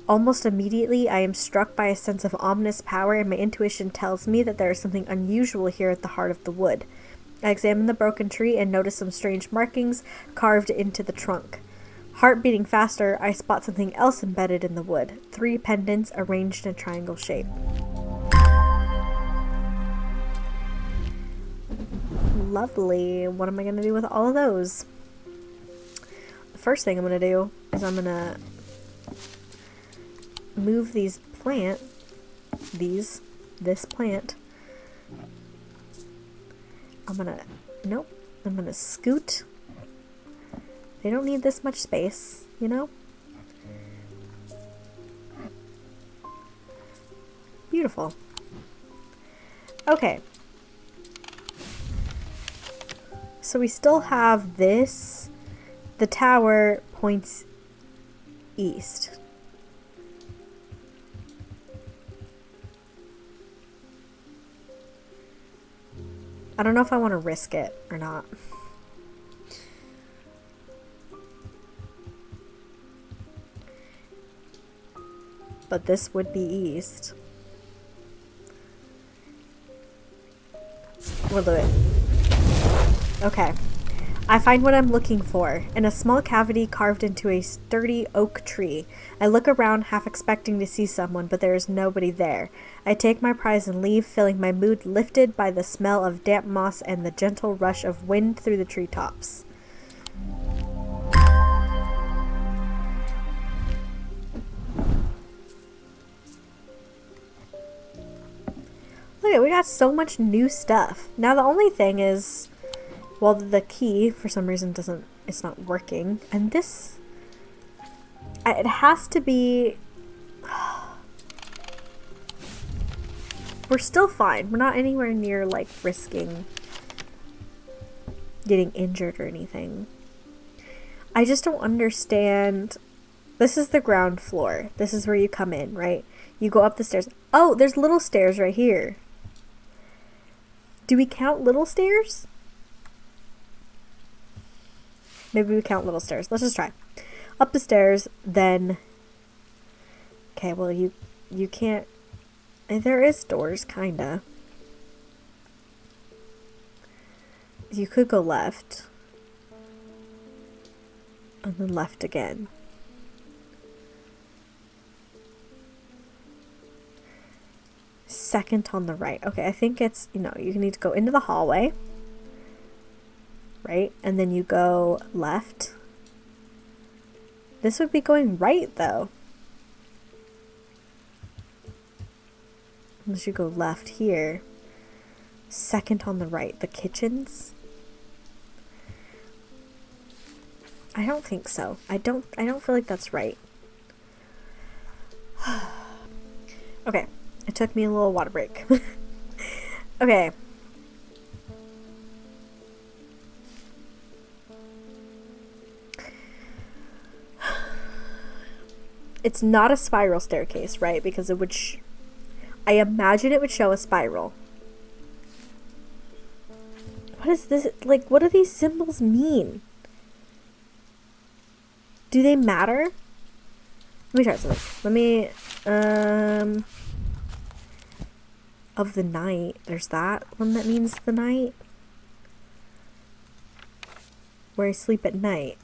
Almost immediately, I am struck by a sense of ominous power, and my intuition tells me that there is something unusual here at the heart of the wood. I examine the broken tree and notice some strange markings carved into the trunk. Heart beating faster, I spot something else embedded in the wood. 3 pendants arranged in a triangle shape. Lovely. What am I going to do with all of those? The first thing I'm going to do is I'm going to move this plant. I'm gonna scoot. They don't need this much space, you know? Beautiful. Okay. So we still have this. The tower points east. I don't know if I want to risk it or not. But this would be east. We'll do it. Okay. I find what I'm looking for, in a small cavity carved into a sturdy oak tree. I look around, half expecting to see someone, but there is nobody there. I take my prize and leave, feeling my mood lifted by the smell of damp moss and the gentle rush of wind through the treetops. Look, we got so much new stuff. Now the only thing is, well, the key for some reason it's not working. And this, it has to be, we're still fine. We're not anywhere near like risking getting injured or anything. I just don't understand. This is the ground floor. This is where you come in, right? You go up the stairs. Oh, there's little stairs right here. Do we count little stairs? Maybe we count little stairs. Let's just try. Up the stairs, then... Okay, well, you can't... There is doors, kinda. You could go left. And then left again. Second on the right. Okay, I think it's, you need to go into the hallway. Right? And then you go left. This would be going right, though. Unless you go left here. Second on the right. The kitchens? I don't think so. I don't feel like that's right. Okay. It took me a little water break. Okay. It's not a spiral staircase, right? Because it would I imagine it would show a spiral. What is this? Like, what do these symbols mean? Do they matter? Let me try something. Let me, of the night. There's that one that means the night. Where I sleep at night.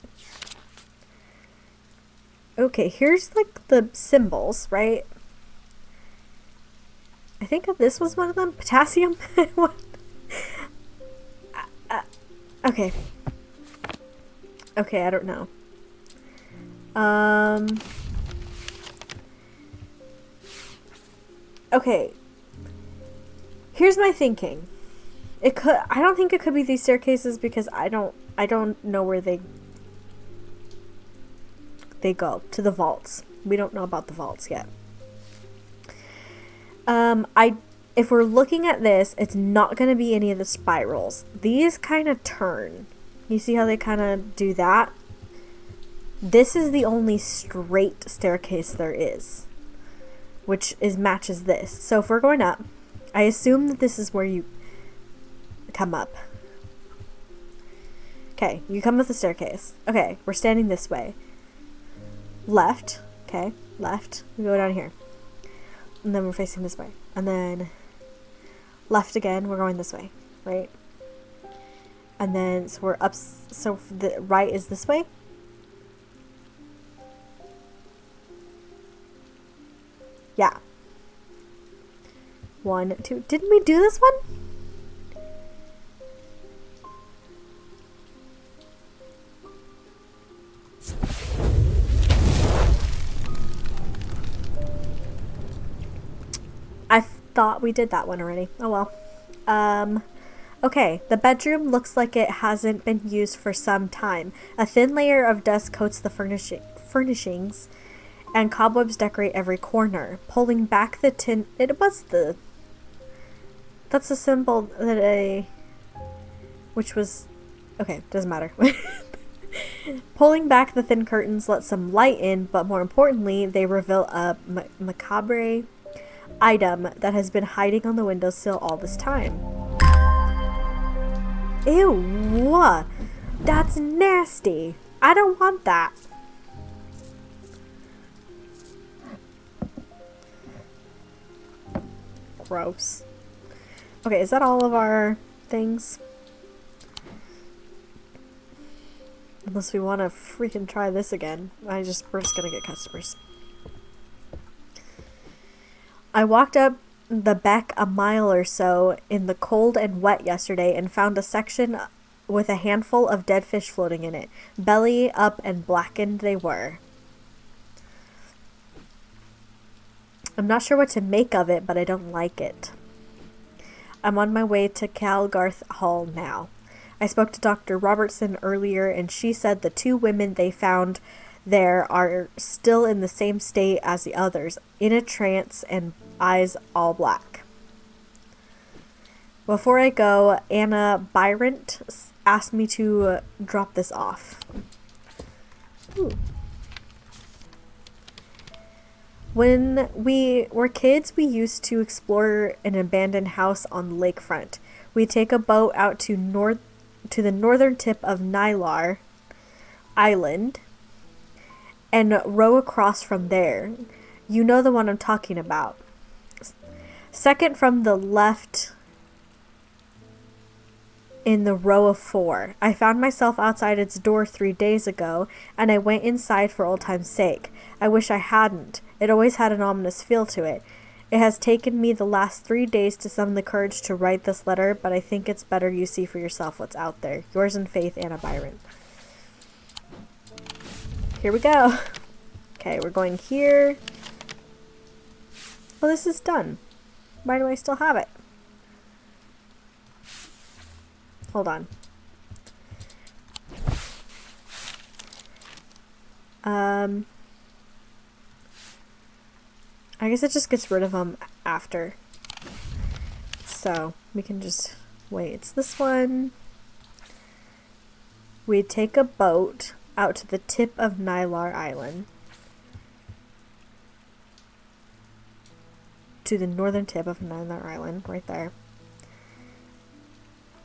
Okay, here's like the symbols, right? I think this was one of them. Potassium. What? Okay. Okay, I don't know. Okay. Here's my thinking. I don't think it could be these staircases because I don't know where they they go to the vaults. We don't know about the vaults yet. If we're looking at this, it's not going to be any of the spirals. These kind of turn. You see how they kind of do that? This is the only straight staircase there is, which matches this. So if we're going up, I assume that this is where you come up. Okay, you come up the staircase. Okay, we're standing this way. Left. Okay, left. We go down here. And then we're facing this way. And then left again, we're going this way, right? And then, so we're up, so the right is this way. Yeah. 1, 2, didn't we do this one? I thought we did that one already. Oh well. Okay, the bedroom looks like it hasn't been used for some time. A thin layer of dust coats the furnishings, and cobwebs decorate every corner. Pulling back the tin... That's a symbol that which was... Okay, doesn't matter. Pulling back the thin curtains lets some light in, but more importantly, they reveal a macabre item that has been hiding on the windowsill all this time. Ew! That's nasty! I don't want that! Gross. Okay, is that all of our things? Unless we want to freaking try this again. We're just gonna get customers. I walked up the beck a mile or so in the cold and wet yesterday and found a section with a handful of dead fish floating in it. Belly up and blackened they were. I'm not sure what to make of it, but I don't like it. I'm on my way to Calgarth Hall now. I spoke to Dr. Robertson earlier, and she said the 2 women they found there are still in the same state as the others, in a trance and eyes all black. Before I go, Anna Byrant asked me to drop this off. Ooh. When we were kids, we used to explore an abandoned house on the lakefront. We'd take a boat out to the northern tip of Nylar Island and row across from there. You know the one I'm talking about. Second from the left in the row of 4. I found myself outside its door 3 days ago, and I went inside for old time's sake. I wish I hadn't. It always had an ominous feel to it. It has taken me the last 3 days to summon the courage to write this letter, but I think it's better you see for yourself what's out there. Yours in faith, Anna Byron. Here we go. Okay, we're going here. Well, this is done. Why do I still have it? Hold on. I guess it just gets rid of them after. So, we can just wait. It's this one. We take a boat out to the tip of Nylar Island. To the northern tip of Nylar Island, right there.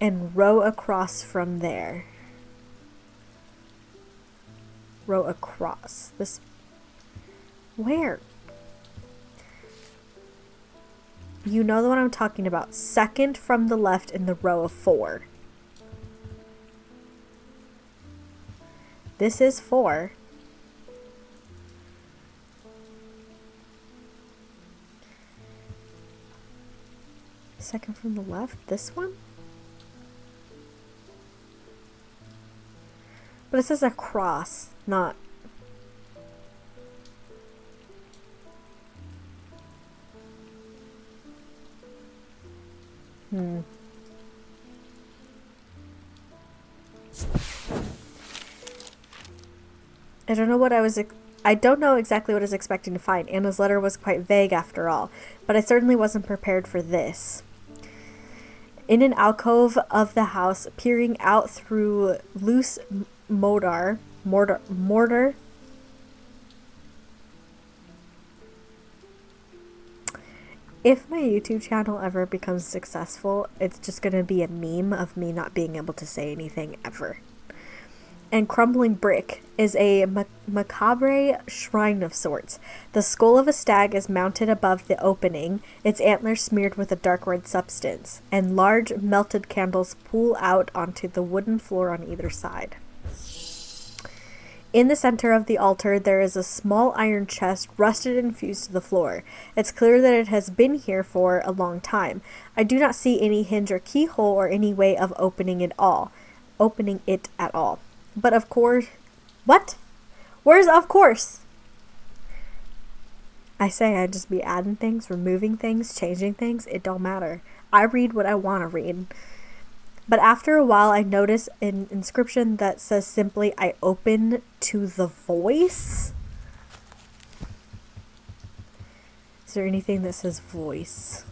And row across from there. Row across. This... Where? You know the one I'm talking about. Second from the left in the row of 4. This is 4. Second from the left? This one? But it says across, not... I don't know what I was I don't know exactly what I was expecting to find. Anna's letter was quite vague after all, but I certainly wasn't prepared for this. In an alcove of the house, peering out through loose mortar. If my YouTube channel ever becomes successful, it's just going to be a meme of me not being able to say anything ever. And crumbling brick is a macabre shrine of sorts. The skull of a stag is mounted above the opening, its antlers smeared with a dark red substance, and large melted candles pool out onto the wooden floor on either side. In the center of the altar, there is a small iron chest, rusted and fused to the floor. It's clear that it has been here for a long time. I do not see any hinge or keyhole or any way of opening it at all. But of course... What? Where's of course? I say I'd just be adding things, removing things, changing things. It don't matter. I read what I want to read. But after a while, I notice an inscription that says simply, I open to the voice. Is there anything that says voice?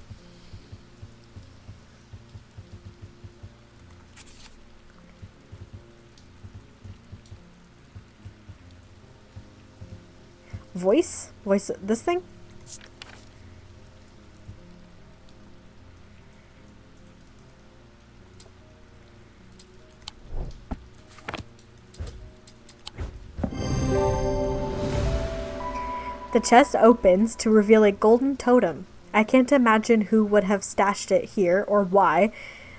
Voice? Voice, this thing? The chest opens to reveal a golden totem. I can't imagine who would have stashed it here or why,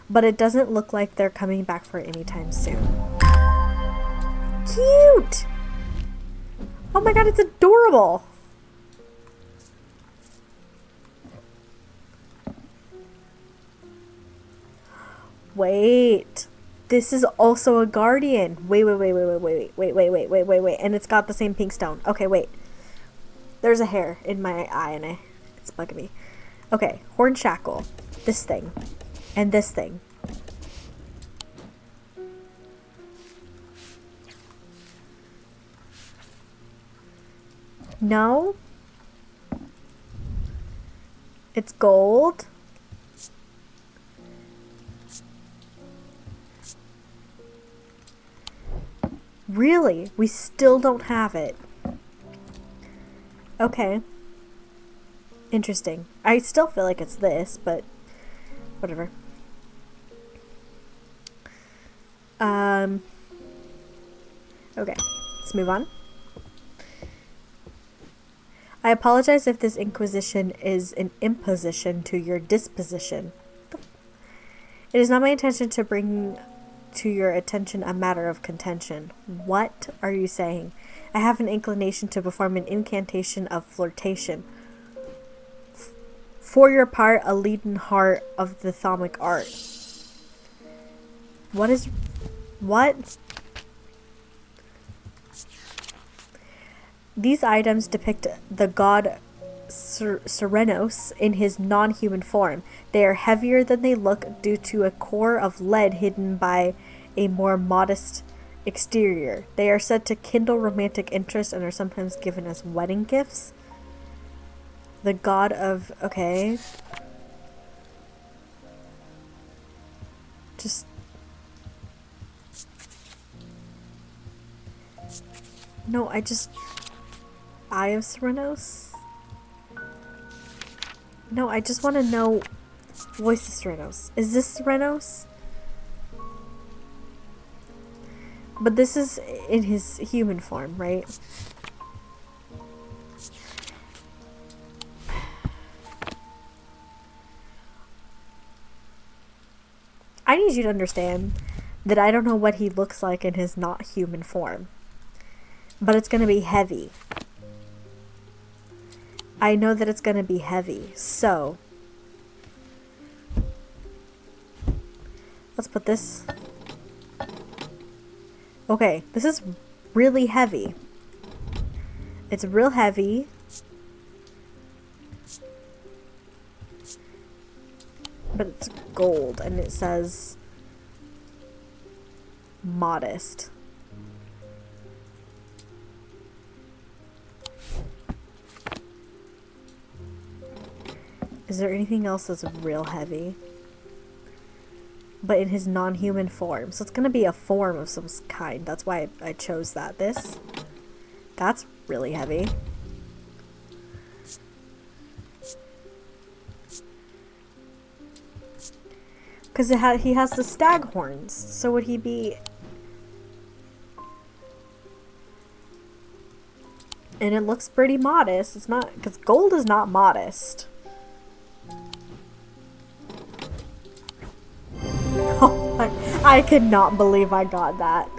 but it doesn't look like they're coming back for it anytime soon. Cute! Oh my god, it's adorable! Wait. This is also a guardian. Wait. And it's got the same pink stone. Okay, wait. There's a hair in my eye and it's bugging me. Okay, horn shackle. This thing. And this thing. No. It's gold. Really? We still don't have it. Okay. Interesting. I still feel like it's this, but whatever. Okay. Let's move on. I apologize if this inquisition is an imposition to your disposition. It is not my intention to bring to your attention a matter of contention. What are you saying? I have an inclination to perform an incantation of flirtation. For your part, a leaden heart of the thalamic art. What? These items depict the god Serenos in his non-human form. They are heavier than they look due to a core of lead hidden by a more modest exterior. They are said to kindle romantic interest and are sometimes given as wedding gifts. The god of... Okay. Just... No, I just... Eye of Serenos? No, I just want to know... Voice of Serenos. Is this Serenos? But this is in his human form, right? I need you to understand that I don't know what he looks like in his not human form. But it's going to be heavy. I know that it's going to be heavy, so... Let's put this... Okay, this is really heavy. It's real heavy. But it's gold, and it says... modest. Is there anything else that's real heavy? But in his non-human form. So it's going to be a form of some kind. That's why I chose that. That's really heavy. Because he has the stag horns. So would he be... And it looks pretty modest. It's not... Because gold is not modest. Oh, I could not believe I got that.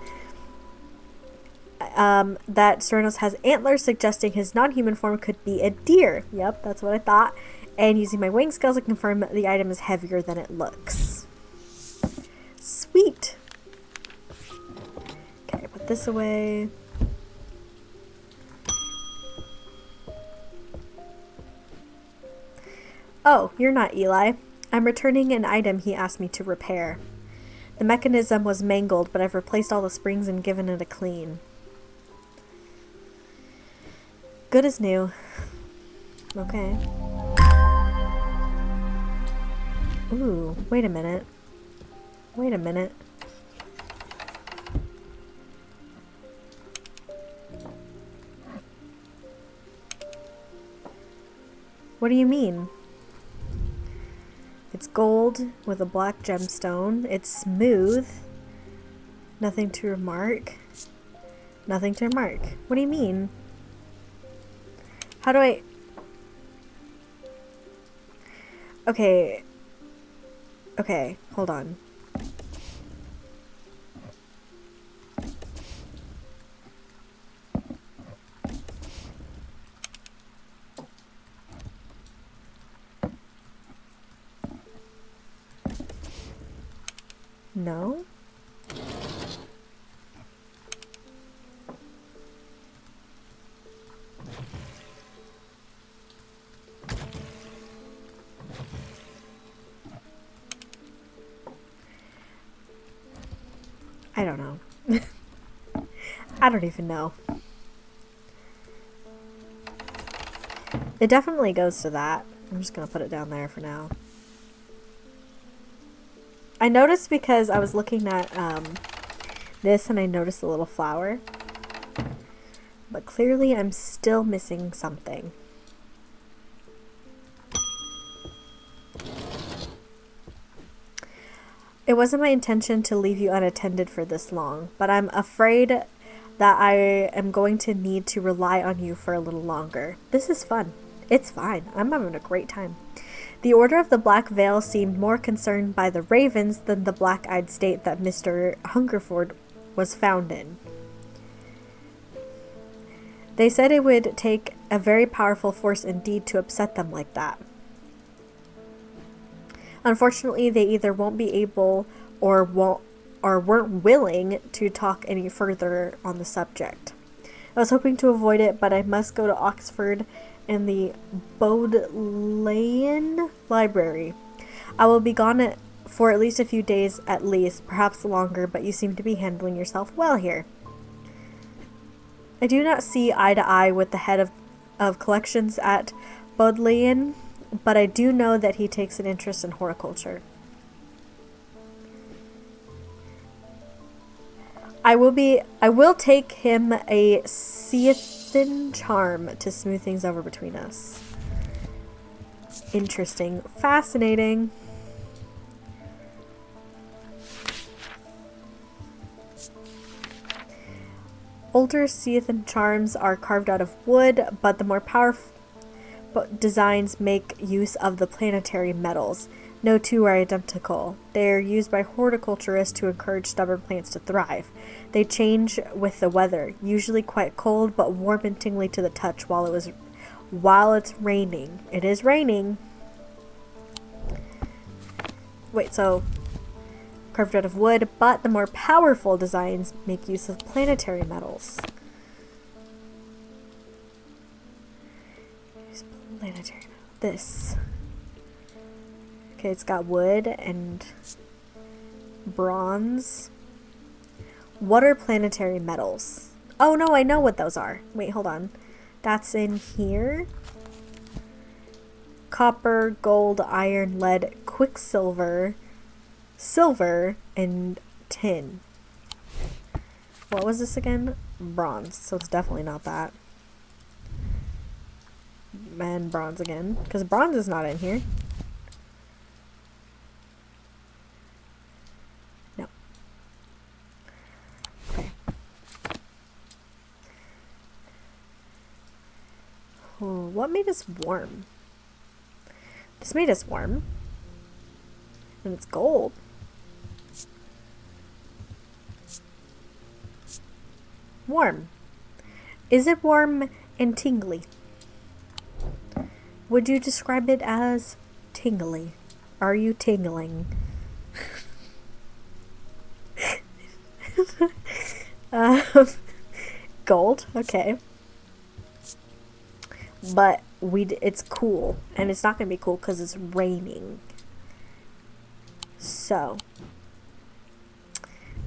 That Ceranos has antlers, suggesting his non-human form could be a deer. Yep, that's what I thought. And using my wing scales, I confirm that the item is heavier than it looks. Sweet. Okay, put this away. Oh, you're not Eli. I'm returning an item he asked me to repair. The mechanism was mangled, but I've replaced all the springs and given it a clean. Good as new. Okay. Ooh, wait a minute. Wait a minute. What do you mean? It's gold with a black gemstone. It's smooth. Nothing to remark. Nothing to remark. What do you mean? How do I... Okay. Okay, hold on. No? I don't know. I don't even know. It definitely goes to that. I'm just gonna put it down there for now. I noticed because I was looking at this and I noticed a little flower. But clearly I'm still missing something. It wasn't my intention to leave you unattended for this long, but I'm afraid that I am going to need to rely on you for a little longer. This is fun. It's fine. I'm having a great time. The Order of the Black Veil seemed more concerned by the ravens than the black-eyed state that Mr. Hungerford was found in. They said it would take a very powerful force indeed to upset them like that. Unfortunately, they either won't be able or weren't willing to talk any further on the subject. I was hoping to avoid it, but I must go to Oxford and the Bodleian Library. I will be gone for at least a few days at least, perhaps longer, but you seem to be handling yourself well here. I do not see eye to eye with the head of collections at Bodleian, but I do know that he takes an interest in horticulture. I will take him a Seathan charm to smooth things over between us. Interesting. Fascinating. Older Seathan charms are carved out of wood, but the more powerful designs make use of the planetary metals. No two are identical. They are used by horticulturists to encourage stubborn plants to thrive. They change with the weather, usually quite cold but warm and tingly to the touch while it's raining. It is raining. Wait, so carved out of wood, but the more powerful designs make use of planetary metals. Planetary metal. This. Okay, it's got wood and bronze. What are planetary metals? Oh no, I know what those are. Wait, hold on. That's in here. copper, gold, iron, lead, quicksilver, silver, and tin. What was this again? Bronze. So it's definitely not that. And bronze again. Because bronze is not in here. No. Okay. Oh, what made us warm? This made us warm. And it's gold. Warm. Is it warm and tingly? Would you describe it as tingly? Are you tingling? Gold, okay. But it's cool, and it's not gonna be cool because it's raining. So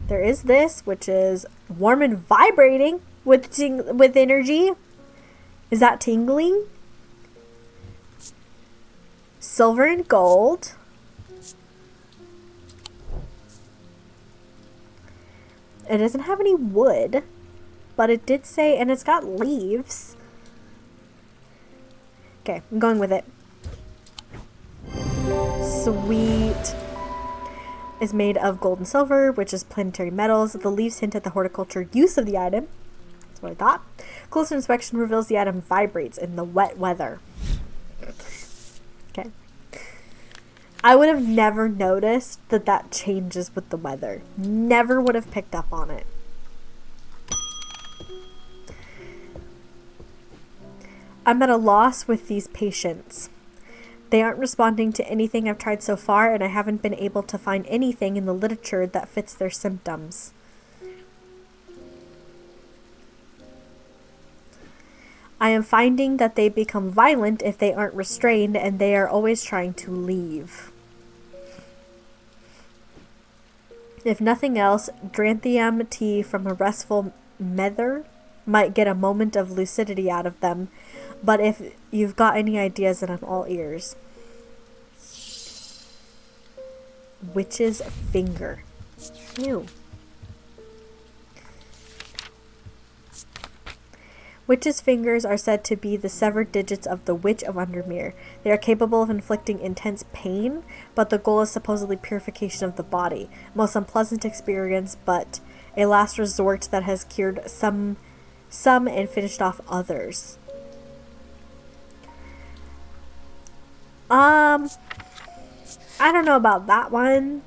there is this, which is warm and vibrating with energy. Is that tingling? Silver and gold. It doesn't have any wood, but it did say, and it's got leaves. Okay, I'm going with it. Sweet. Is made of gold and silver, which is planetary metals. The leaves hint at the horticulture use of the item. That's what I thought. Closer inspection reveals the item vibrates in the wet weather. Okay. I would have never noticed that changes with the weather. Never would have picked up on it. I'm at a loss with these patients. They aren't responding to anything I've tried so far, and I haven't been able to find anything in the literature that fits their symptoms. I am finding that they become violent if they aren't restrained, and they are always trying to leave. If nothing else, Dranthium tea from a restful mether might get a moment of lucidity out of them. But if you've got any ideas, then I'm all ears. Witch's finger. Ew. Witch's fingers are said to be the severed digits of the Witch of Undermere. They are capable of inflicting intense pain, but the goal is supposedly purification of the body. Most unpleasant experience, but a last resort that has cured some and finished off others. I don't know about that one.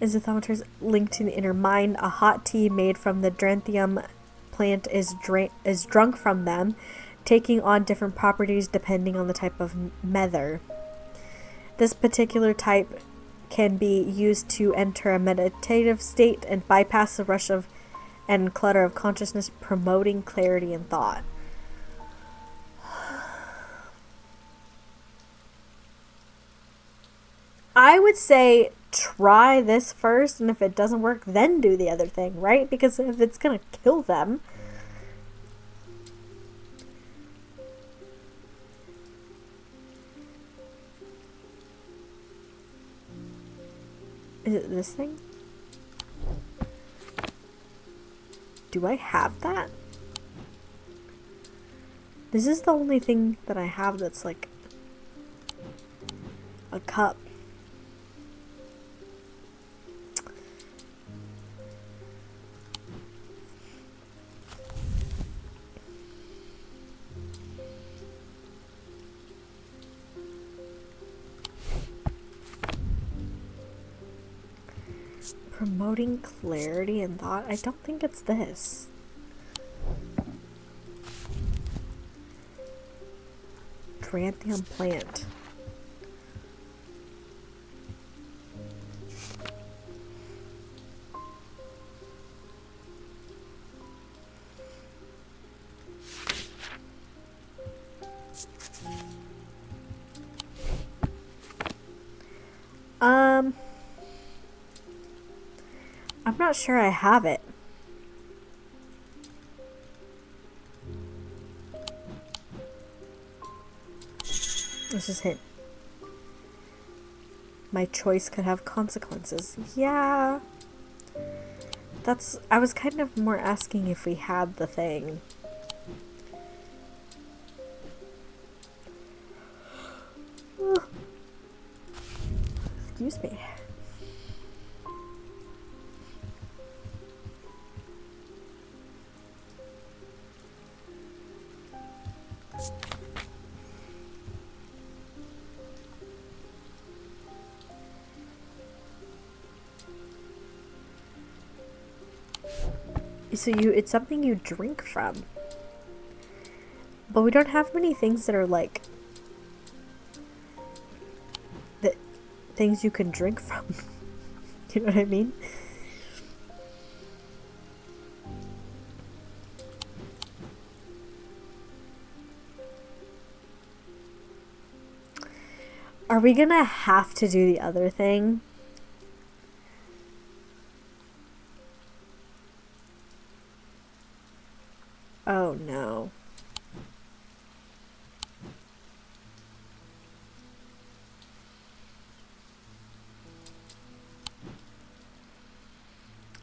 Is the thermometers linked to the inner mind? A hot tea made from the Dranthium plant is drunk from them, taking on different properties depending on the type of mether. This particular type can be used to enter a meditative state and bypass the rush of and clutter of consciousness, promoting clarity and thought. I would say try this first, and if it doesn't work, then do the other thing, right? Because if it's gonna kill them. Is it this thing? Do I have that? This is the only thing that I have that's like a cup. Promoting clarity and thought. I don't think it's this. Dranthium plant. I'm not sure I have it. Let's just hint. My choice could have consequences. Yeah. I was kind of more asking if we had the thing. Excuse me. So it's something you drink from. But we don't have many things that are like things you can drink from. You know what I mean? Are we gonna have to do the other thing? Oh no.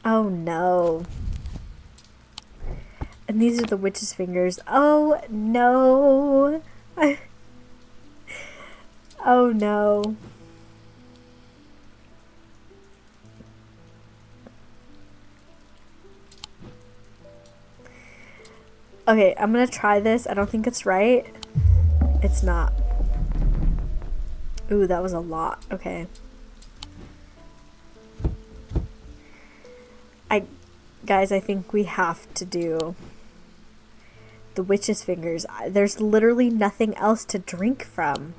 Oh no. And these are the witch's fingers. Oh no. Oh no. Okay, I'm gonna try this. I don't think it's right. It's not. Ooh, that was a lot. Okay. Guys, I think we have to do the witch's fingers. There's literally nothing else to drink from.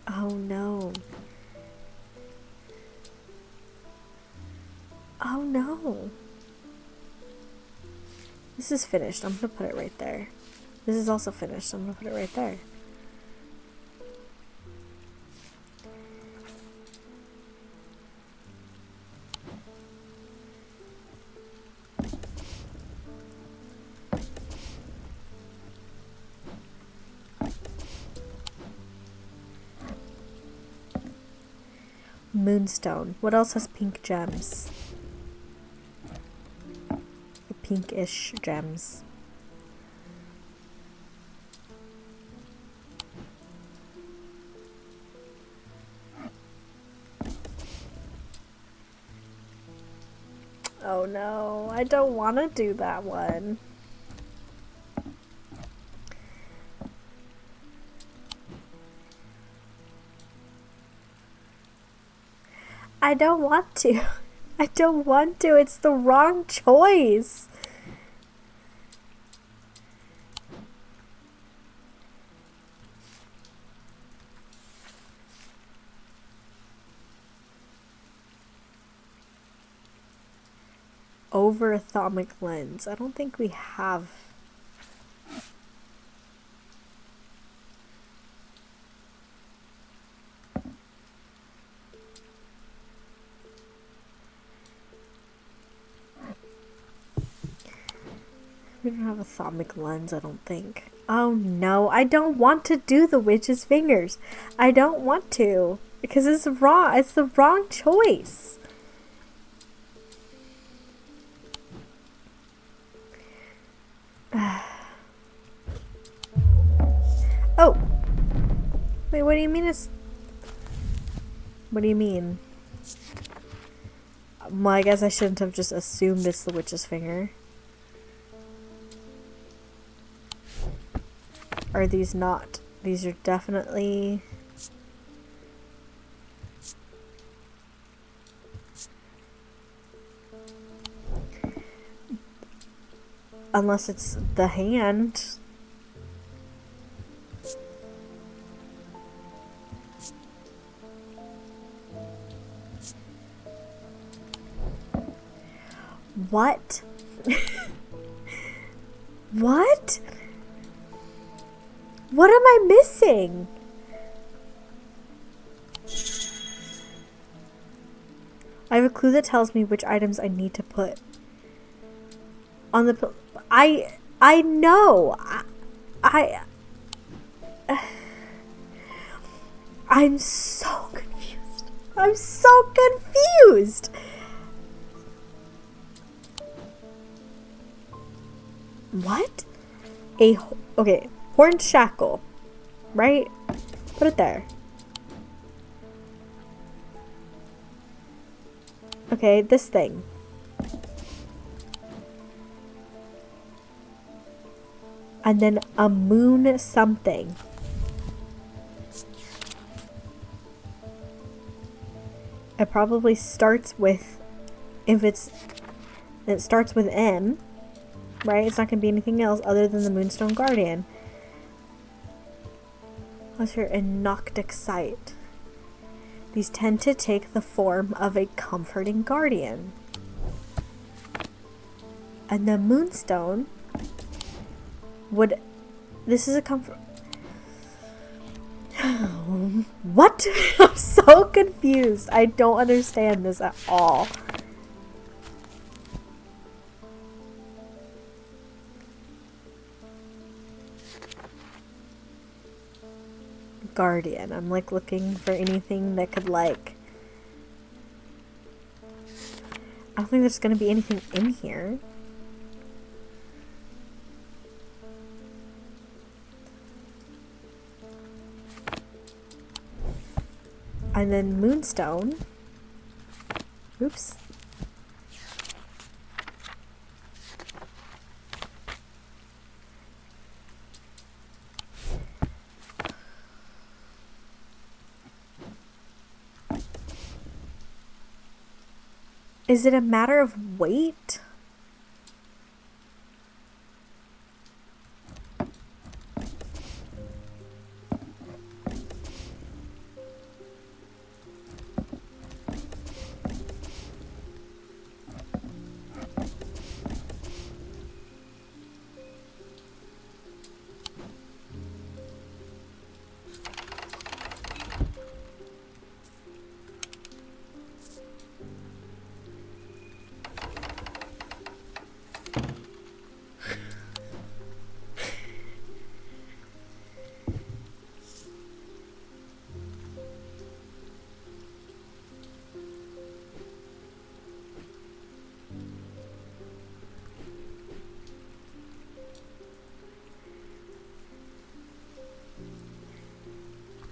Oh no. Oh no. This is finished. I'm gonna put it right there. This is also finished. I'm gonna put it right there. Moonstone. What else has pink gems? The pinkish gems. Oh no, I don't want to do that one. I don't want to. I don't want to. It's the wrong choice. Overthomic lens. I don't think we have. We don't have a thermic lens, I don't think. Oh no, I don't want to do the witch's fingers. I don't want to. Because it's wrong. It's the wrong choice. Oh. Wait, what do you mean it's... What do you mean? Well, I guess I shouldn't have just assumed it's the witch's finger. Are these not? These are definitely... Unless it's the hand. What? What? What am I missing? I have a clue that tells me which items I need to put on the... I know. I'm so confused. I'm so confused. What? Okay, horned shackle, right? Put it there. Okay, this thing. And then a moon something. It probably starts with, it starts with M, right? It's not going to be anything else other than the Moonstone Guardian. What's your Enoctic Sight? These tend to take the form of a comforting guardian. And the Moonstone would... This is a comfort... What? I'm so confused. I don't understand this at all. Guardian. I'm like looking for anything that could like... I don't think there's gonna be anything in here. And then Moonstone. Oops. Is it a matter of weight?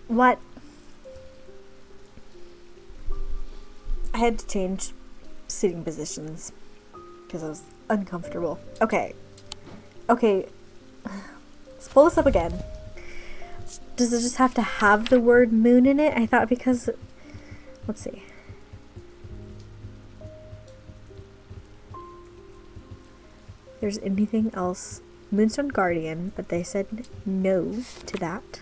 What? I had to change sitting positions because I was uncomfortable. Okay. Okay. Let's pull this up again. Does it just have to have the word moon in it? I thought because... Let's see. There's anything else. Moonstone Guardian, but they said no to that.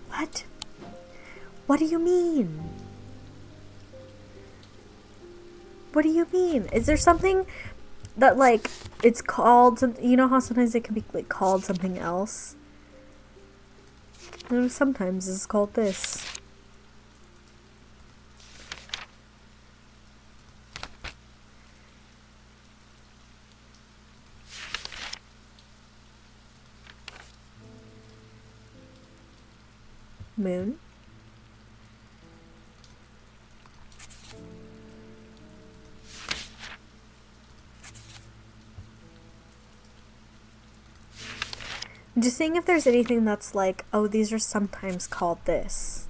What? What do you mean? What do you mean? Is there something that like it's called? You know how sometimes it can be like called something else. You know, sometimes it's called this. Moon. I'm just seeing if there's anything that's like, oh, these are sometimes called this.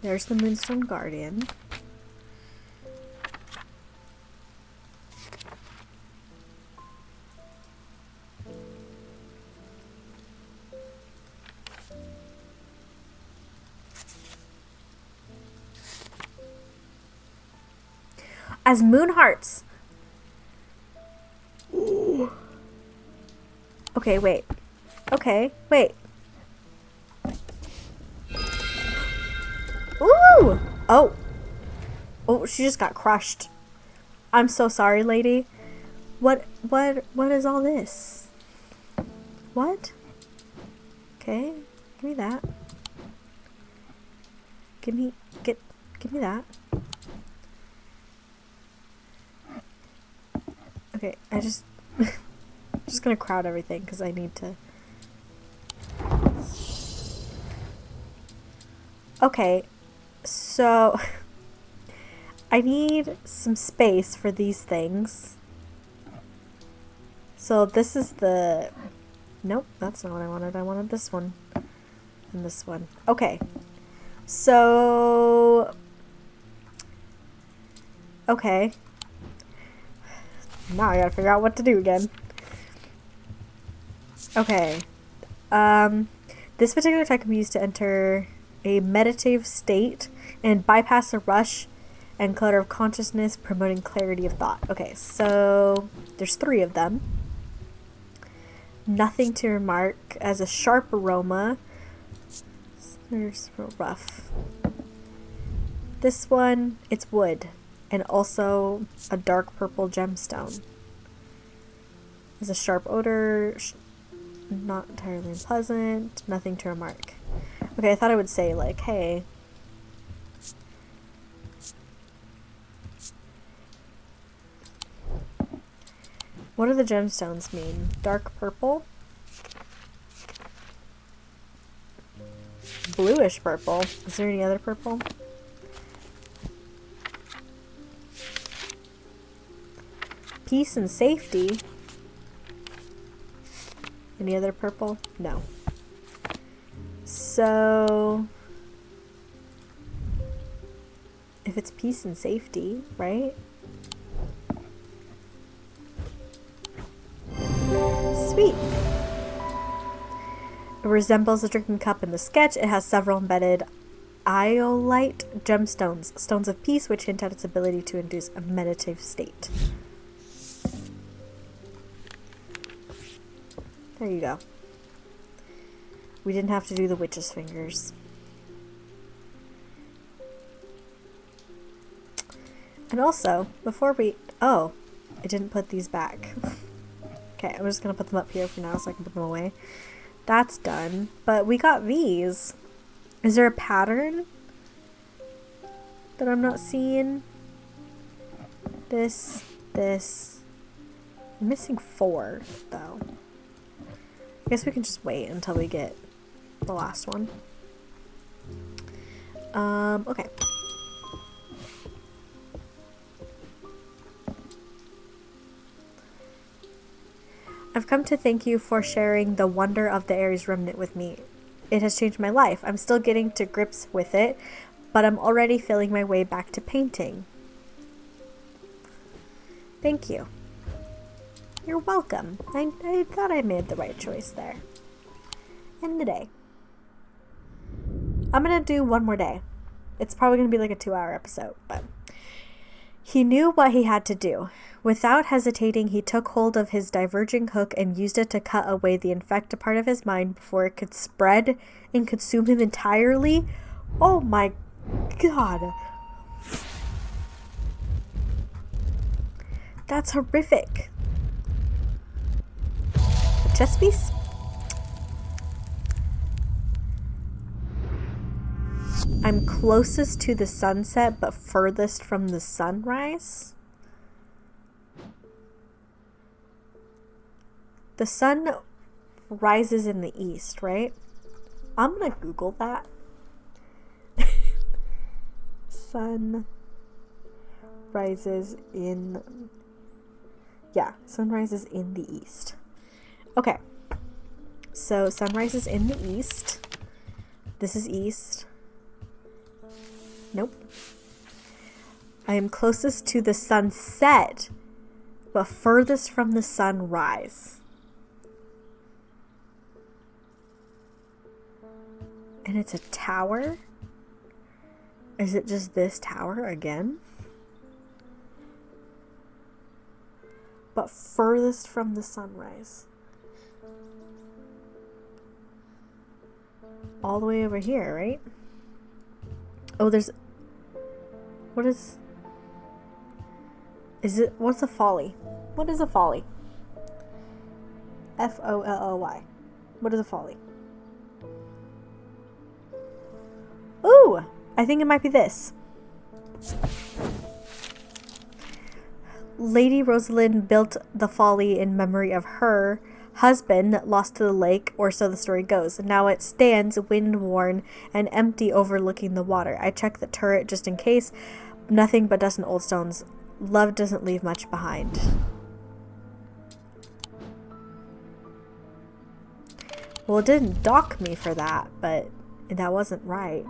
There's the Moonstone Guardian. as moon hearts. Ooh. Okay, wait. Okay, wait. Ooh! Oh. Oh, she just got crushed. I'm so sorry, lady. What is all this? What? Okay, give me that. Give me that. Okay, I just just gonna crowd everything because I need to. Okay, so I need some space for these things. So this is the... Nope, that's not what I wanted. I wanted this one. And this one. Okay. So... Okay. Now I gotta figure out what to do again. Okay. This particular tech can be used to enter a meditative state and bypass a rush and clutter of consciousness, promoting clarity of thought. Okay, so there's 3 of them. Nothing to remark, as a sharp aroma. There's real rough. This one, it's wood, and also a dark purple gemstone. There's a sharp odor, not entirely unpleasant, nothing to remark. Okay, I thought I would say, like, hey. What do the gemstones mean? Dark purple? Bluish purple. Is there any other purple? Peace and safety. Any other purple? No. So... if it's peace and safety, right? Sweet. It resembles a drinking cup in the sketch. It has several embedded iolite gemstones, stones of peace, which hint at its ability to induce a meditative state. There you go. We didn't have to do the witch's fingers. And also, before we... oh, I didn't put these back. Okay, I'm just going to put them up here for now so I can put them away. That's done. But we got these. Is there a pattern that I'm not seeing? This. I'm missing 4, though. I guess we can just wait until we get the last one. Okay. I've come to thank you for sharing the wonder of the Ares remnant with me. It has changed my life. I'm still getting to grips with it, but I'm already feeling my way back to painting. Thank you. You're welcome. I thought I made the right choice there. End the day. I'm gonna do one more day. It's probably gonna be like a 2-hour episode, but... He knew what he had to do. Without hesitating, he took hold of his diverging hook and used it to cut away the infected part of his mind before it could spread and consume him entirely. Oh my god. That's horrific. A chess piece? I'm closest to the sunset, but furthest from the sunrise. The sun rises in the east, right? I'm gonna Google that. Sun rises in... yeah, sun rises in the east. Okay. So, sun rises in the east. This is east. Nope. I am closest to the sunset, but furthest from the sunrise. And it's a tower? Is it just this tower again? but furthest from the sunrise. All the way over here, right? Oh, there's... What is... Is it... What's a folly? What is a folly? Folly. What is a folly? Ooh! I think it might be this. Lady Rosalind built the folly in memory of her husband lost to the lake, or so the story goes. Now it stands wind-worn and empty overlooking the water. I checked the turret just in case. Nothing but dust and old stones. Love doesn't leave much behind. Well, it didn't dock me for that, but that wasn't right.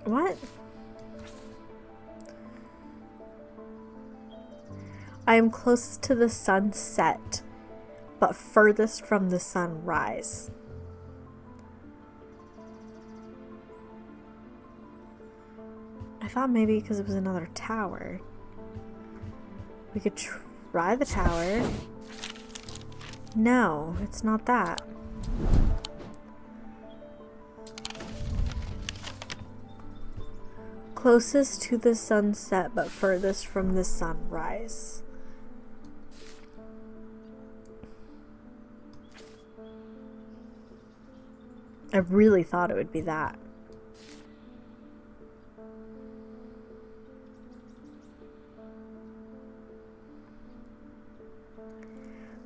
What? I am closest to the sunset, but furthest from the sunrise. I thought maybe because it was another tower. We could try the tower. No, it's not that. Closest to the sunset, but furthest from the sunrise. I really thought it would be that.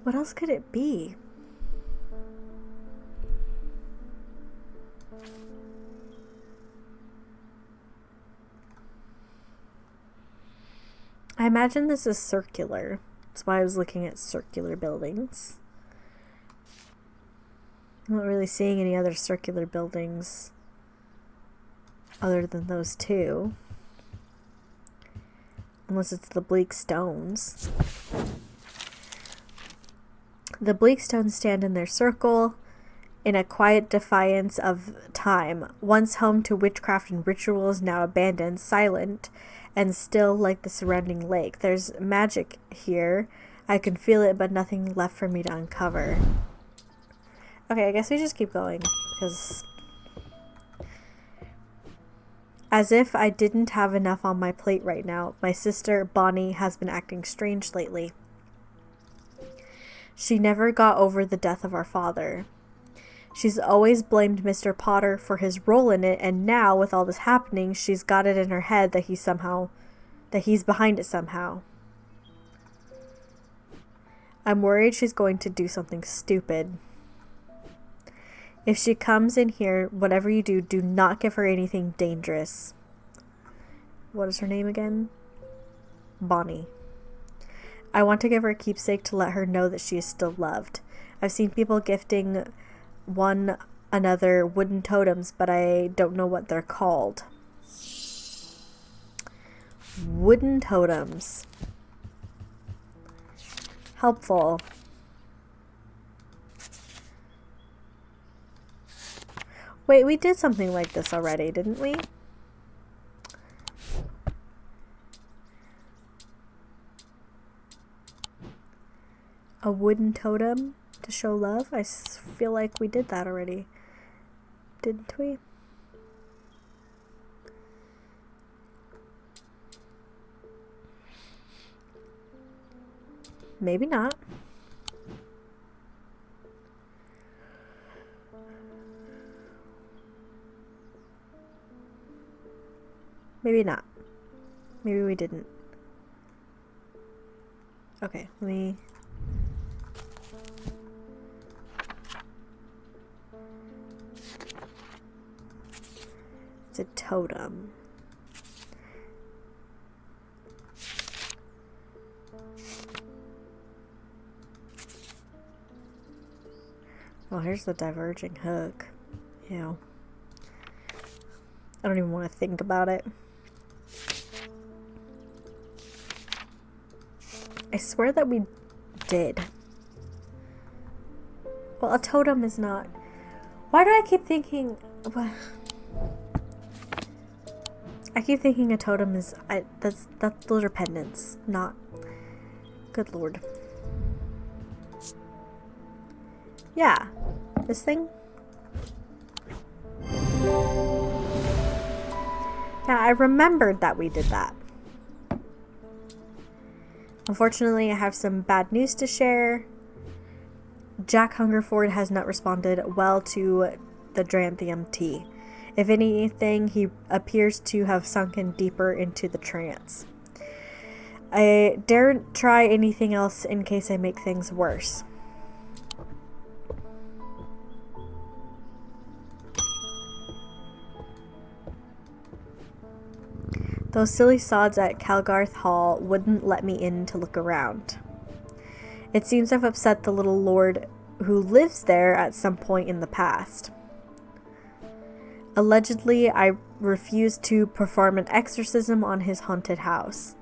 What else could it be? I imagine this is circular. That's why I was looking at circular buildings. I'm not really seeing any other circular buildings other than those two. Unless it's the bleak stones. The bleak stones stand in their circle in a quiet defiance of time. Once home to witchcraft and rituals, now abandoned, silent, and still like the surrounding lake. There's magic here. I can feel it, but nothing left for me to uncover. Okay, I guess we just keep going, because as if I didn't have enough on my plate right now, my sister, Bonnie, has been acting strange lately. She never got over the death of our father. She's always blamed Mr. Potter for his role in it, and now, with all this happening, she's got it in her head that he's behind it somehow. I'm worried she's going to do something stupid. If she comes in here, whatever you do, do not give her anything dangerous. What is her name again? Bonnie. I want to give her a keepsake to let her know that she is still loved. I've seen people gifting one another wooden totems, but I don't know what they're called. Wooden totems. Helpful. Wait, we did something like this already, didn't we? A wooden totem to show love? I feel like we did that already. Didn't we? Maybe not. Maybe not. Maybe we didn't. Okay, let me... It's a totem. Oh, here's the diverging hook. Ew. I don't even want to think about it. I swear that we did. Well, a totem is not. Why do I keep thinking? I keep thinking a totem is. Those are pendants, not. Good lord. Yeah, this thing. Yeah, I remembered that we did that. Unfortunately, I have some bad news to share. Jack Hungerford has not responded well to the Dranthium tea. If anything, he appears to have sunken deeper into the trance. I daren't try anything else in case I make things worse. Those silly sods at Calgarth Hall wouldn't let me in to look around. It seems I've upset the little lord who lives there at some point in the past. Allegedly, I refused to perform an exorcism on his haunted house.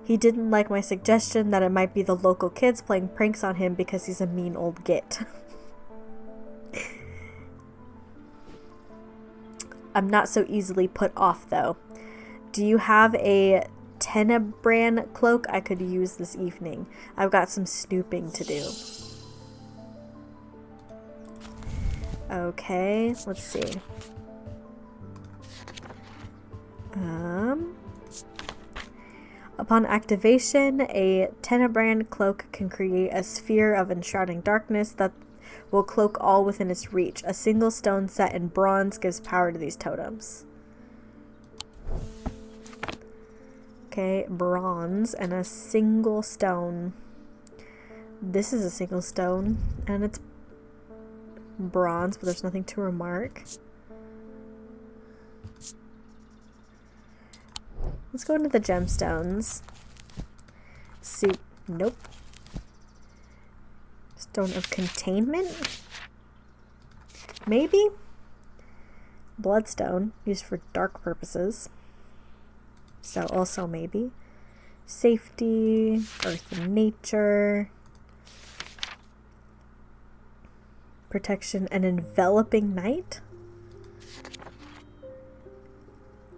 He didn't like my suggestion that it might be the local kids playing pranks on him because he's a mean old git. I'm not so easily put off, though. Do you have a Tenebran cloak I could use this evening? I've got some snooping to do. Okay, let's see. Upon activation, a Tenebran cloak can create a sphere of enshrouding darkness that will cloak all within its reach. A single stone set in bronze gives power to these totems. Okay, bronze and a single stone. This is a single stone and it's bronze, but there's nothing to remark. Let's go into the gemstones. See, nope. Stone of containment? Maybe? Bloodstone, used for dark purposes. So also maybe. Safety, earth and nature. Protection and enveloping night?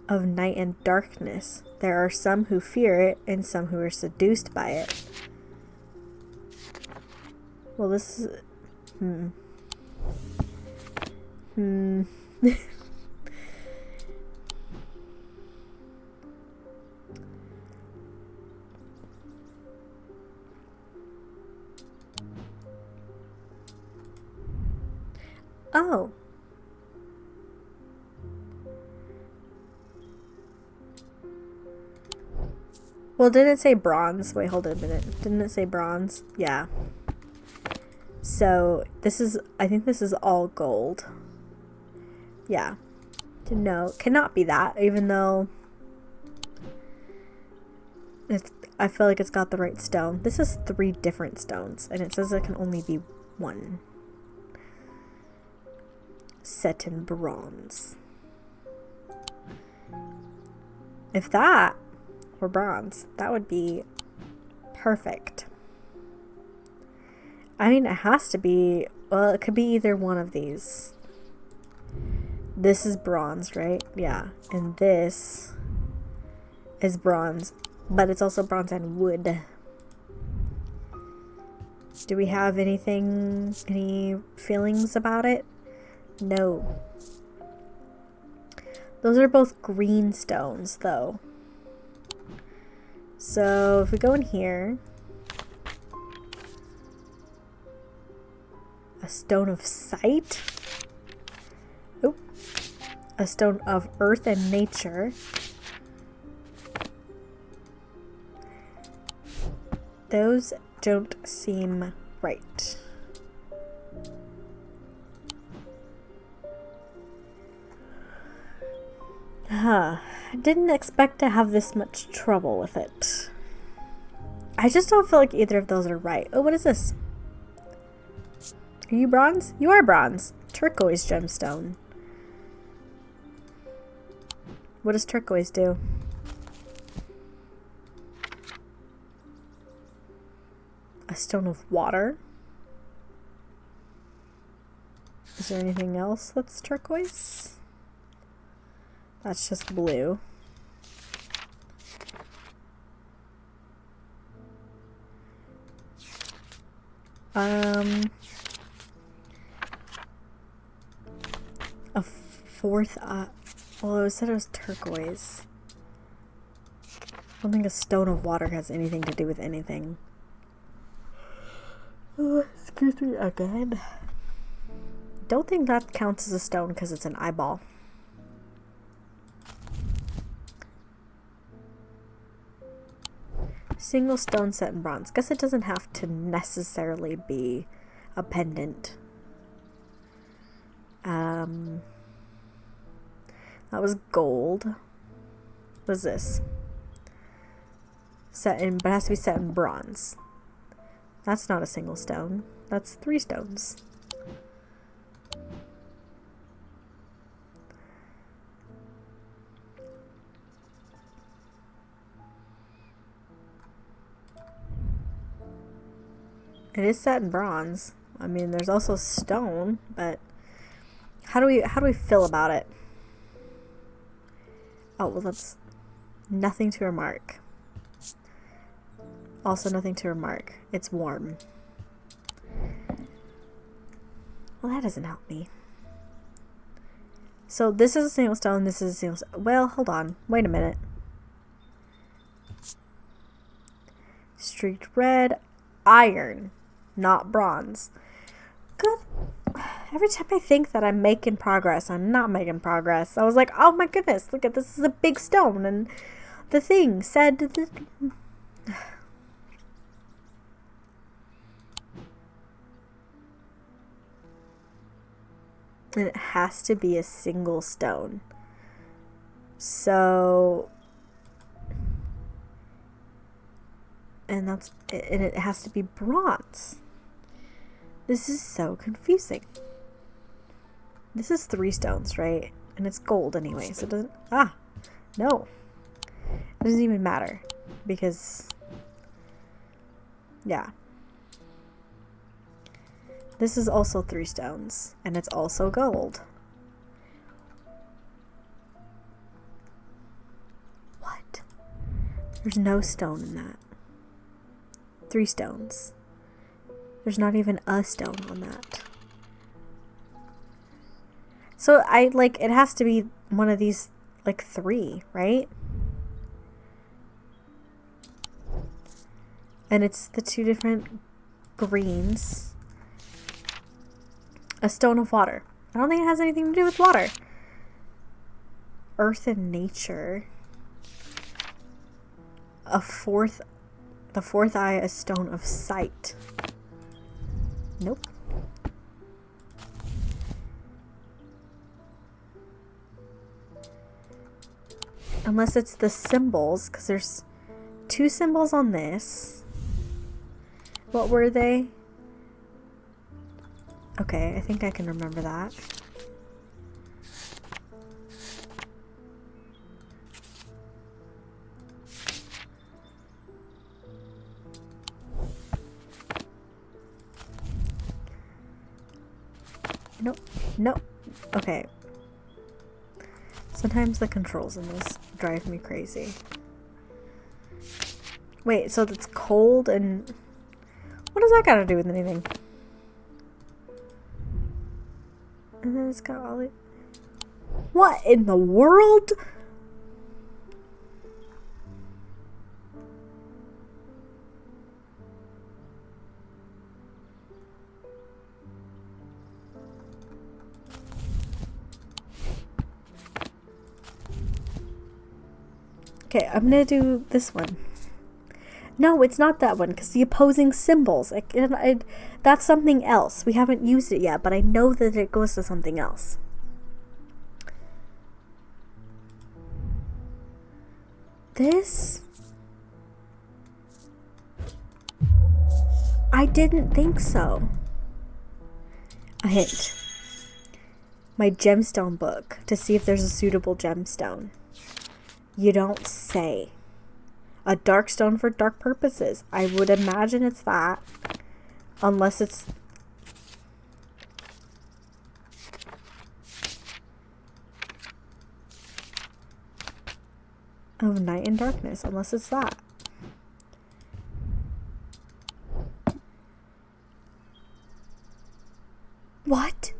Of night and darkness. There are some who fear it and some who are seduced by it. Well, this is... Oh. Well, didn't it say bronze? Wait, hold on a minute. Didn't it say bronze? Yeah. So, this is, I think this is all gold. Yeah. No, cannot be that, even though it's, I feel like it's got the right stone. This is 3 different stones, and it says it can only be 1. Set in bronze. If that were bronze, that would be perfect. I mean, it has to be, well, it could be either one of these. This is bronze, right? Yeah. And this is bronze, but it's also bronze and wood. Do we have anything, any feelings about it? No. Those are both green stones, though. So, if we go in here, a stone of sight. Oop. A stone of earth and nature. Those don't seem right. I didn't expect to have this much trouble with it. I just don't feel like either of those are right. Oh, what is this? Are you bronze? You are bronze. Turquoise gemstone. What does turquoise do? A stone of water? Is there anything else that's turquoise? That's just blue. A fourth well, it said it was turquoise. I don't think a stone of water has anything to do with anything. Oh, excuse me again. Don't think that counts as a stone because it's an eyeball. Single stone set in bronze. Guess it doesn't have to necessarily be a pendant. That was gold. What is this? But it has to be set in bronze. That's not a single stone. That's 3 stones. It is set in bronze. I mean, there's also stone, but how do we feel about it? Oh, well, that's nothing to remark. Also nothing to remark. It's warm. Well, that doesn't help me. So this is a single stone, this is a single stone. Well, hold on. Wait a minute. Streaked red. Iron. Not bronze. Good. Every time I think that I'm making progress, I'm not making progress. I was like, oh my goodness, look at this, is a big stone, and the thing said and it has to be a single stone. So, and it has to be bronze. This is so confusing. This is 3 stones, right? And it's gold anyway, so it doesn't... no. It doesn't even matter. Because... yeah. This is also 3 stones. And it's also gold. What? There's no stone in that. 3 stones. There's not even a stone on that. So it has to be one of these, 3, right? And it's the 2 different greens. A stone of water. I don't think it has anything to do with water. Earth and nature. The 4th eye, a stone of sight. Nope. Unless it's the symbols, because there's 2 symbols on this. What were they? Okay, I think I can remember that. Nope. Nope. Okay. Sometimes the controls in this drive me crazy. Wait, so it's cold and... what does that got to do with anything? And then it's got all it... what in the world? Okay, I'm gonna do this one. No, it's not that one, because the opposing symbols. That's something else. We haven't used it yet, but I know that it goes to something else. This? I didn't think so. A hint. My gemstone book, to see if there's a suitable gemstone. You don't say. A dark stone for dark purposes. I would imagine it's that. Unless it's... of night and darkness. Unless it's that. What?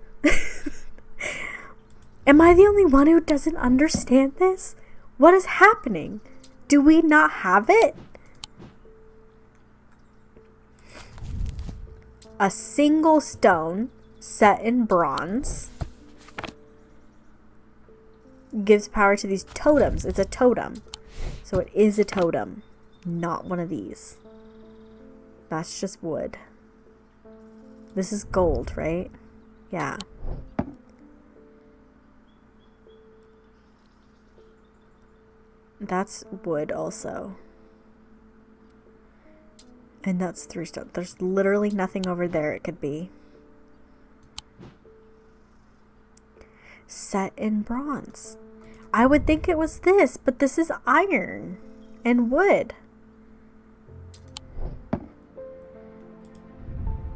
Am I the only one who doesn't understand this? What is happening? Do we not have it? A single stone set in bronze gives power to these totems. It's a totem. So it is a totem, not one of these. That's just wood. This is gold, right? Yeah. That's wood also. And that's 3 stone. There's literally nothing over there it could be. Set in bronze. I would think it was this, but this is iron and wood.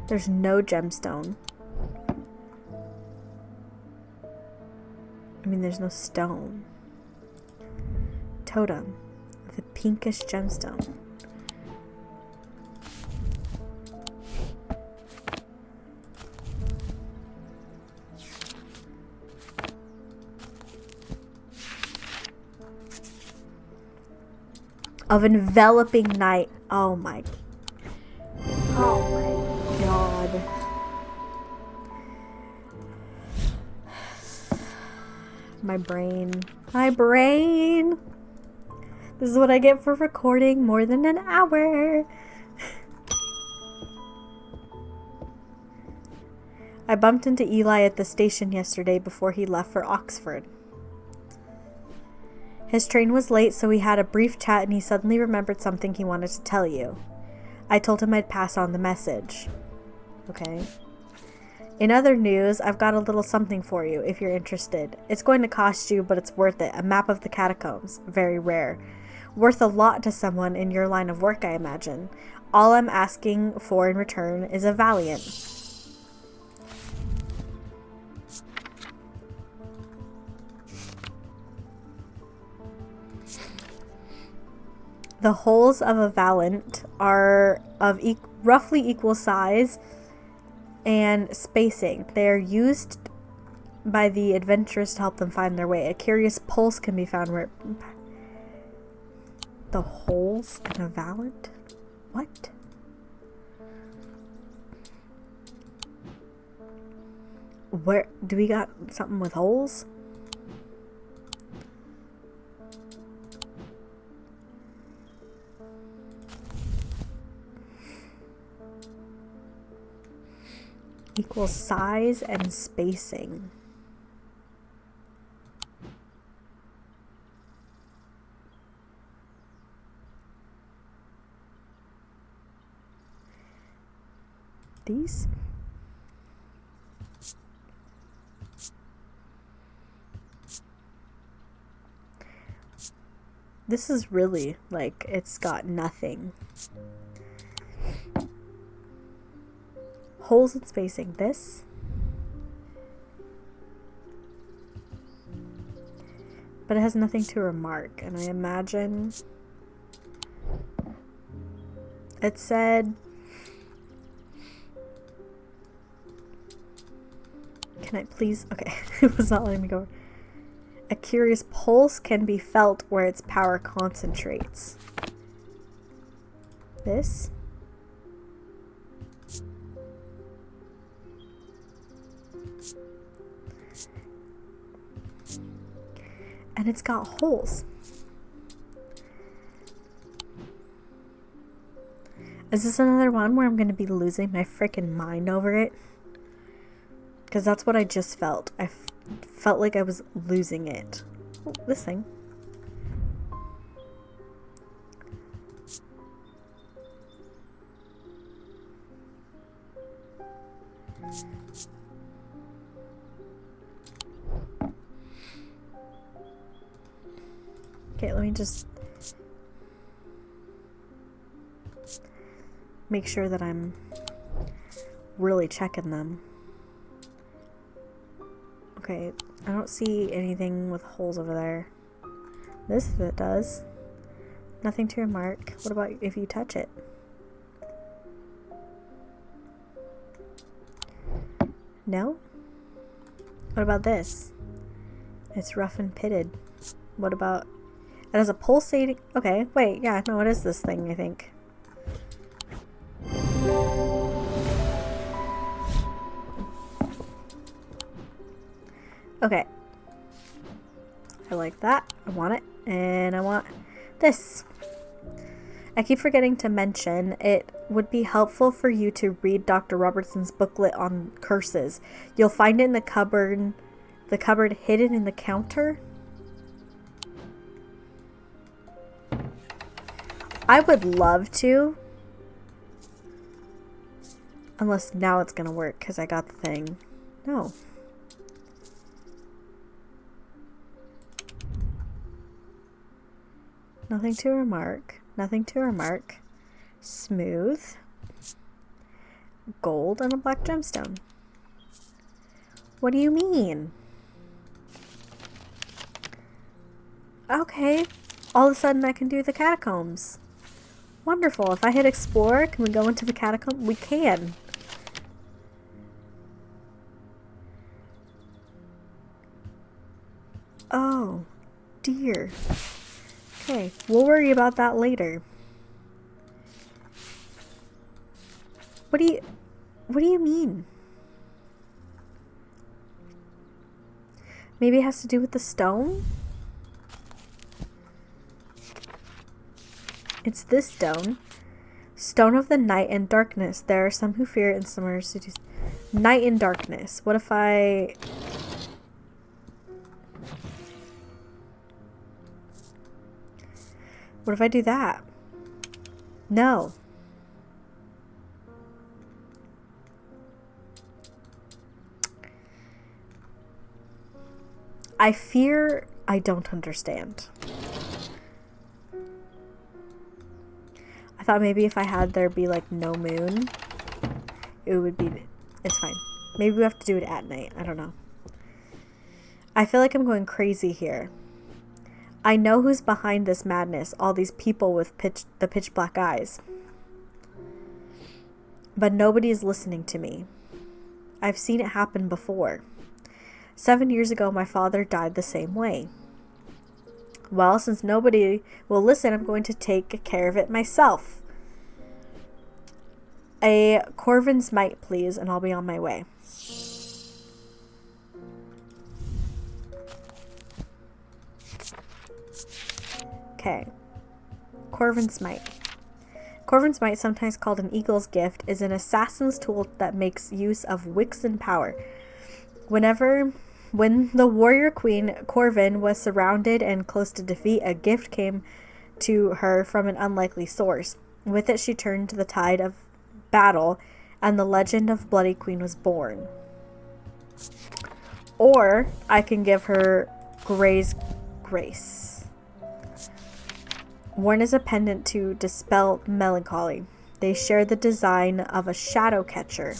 There's no gemstone. I mean, there's no stone. Totem with a pinkish gemstone. Of enveloping night. Oh my god. My brain. This is what I get for recording more than an hour. I bumped into Eli at the station yesterday before he left for Oxford. His train was late, so we had a brief chat and he suddenly remembered something he wanted to tell you. I told him I'd pass on the message. Okay. In other news, I've got a little something for you if you're interested. It's going to cost you, but it's worth it. A map of the catacombs. Very rare. Worth a lot to someone in your line of work, I imagine. All I'm asking for in return is a valiant. The holes of a valiant are of roughly equal size and spacing. They are used by the adventurers to help them find their way. A curious pulse can be found where... The holes in a valiant? What? Where... Do we got something with holes? Equal size and spacing. These? This is really like it's got nothing. Holes and spacing. This. But it has nothing to remark, and I imagine it said, can I please, okay, it was not letting me go. A curious pulse can be felt where its power concentrates. This. And it's got holes. Is this another one where I'm going to be losing my freaking mind over it? Because that's what I just felt. I felt like I was losing it. Oh, this thing. Okay, let me just make sure that I'm really checking them. Okay, I don't see anything with holes over there. This it does. Nothing to remark. What about if you touch it? No? What about this? It's rough and pitted. What about... It has a pulsating... Okay, wait, yeah, no, it is this thing, I think. Okay. I like that. I want it. And I want this. I keep forgetting to mention, it would be helpful for you to read Dr. Robertson's booklet on curses. You'll find it in the cupboard hidden in the counter. I would love to. Unless now it's gonna work because I got the thing. No. Nothing to remark. Nothing to remark. Smooth. Gold and a black gemstone. What do you mean? Okay. All of a sudden I can do the catacombs. Wonderful. If I hit explore, can we go into the catacomb? We can. Oh, dear. Okay, we'll worry about that later. What do you mean? Maybe it has to do with the stone? It's this stone. Stone of the night and darkness. There are some who fear it and some are seduced. Night and darkness. What if I... What if I do that? No. I fear I don't understand. I thought maybe if I had there be like no moon, it would be... It's fine. Maybe we have to do it at night. I don't know. I feel like I'm going crazy here. I know who's behind this madness, all these people with the pitch black eyes. But nobody is listening to me. I've seen it happen before. 7 years ago, my father died the same way. Well, since nobody will listen, I'm going to take care of it myself. A Corvin's Might, please, and I'll be on my way. Okay. Corvin's Might. Corvin's Might, sometimes called an eagle's gift, is an assassin's tool that makes use of wits and power. When the warrior queen Corvin was surrounded and close to defeat, a gift came to her from an unlikely source. With it, she turned the tide of battle, and the legend of Bloody Queen was born. Or I can give her Gray's Grace. Worn as a pendant to dispel melancholy. They share the design of a shadow catcher.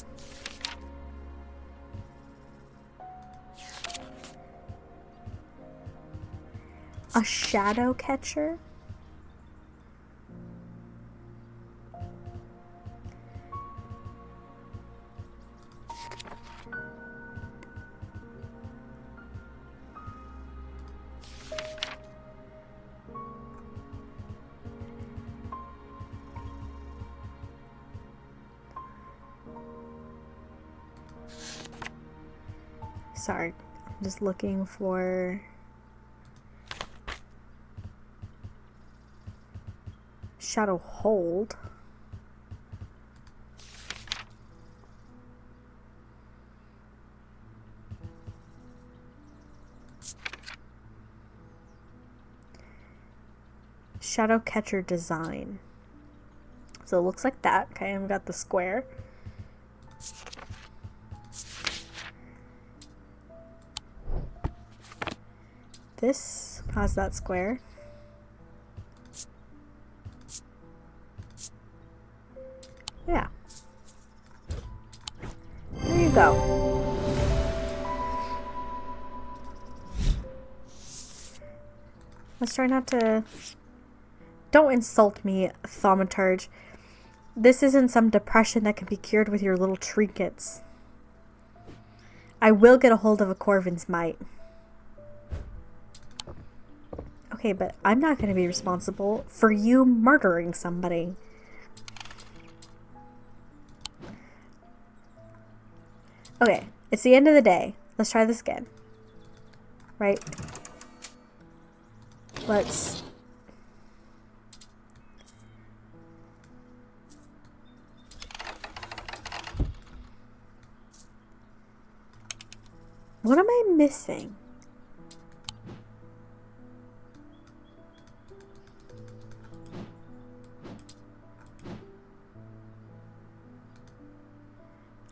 A shadow catcher? Sorry, I'm just looking for shadow hold. Shadow catcher design. So it looks like that. Okay, I've got the square. This has that square. Yeah. There you go. Let's try not to... Don't insult me, thaumaturge. This isn't some depression that can be cured with your little trinkets. I will get a hold of a Corvin's mite. Okay, but I'm not going to be responsible for you murdering somebody. Okay, it's the end of the day. Let's try this again. Right? Let's... What am I missing?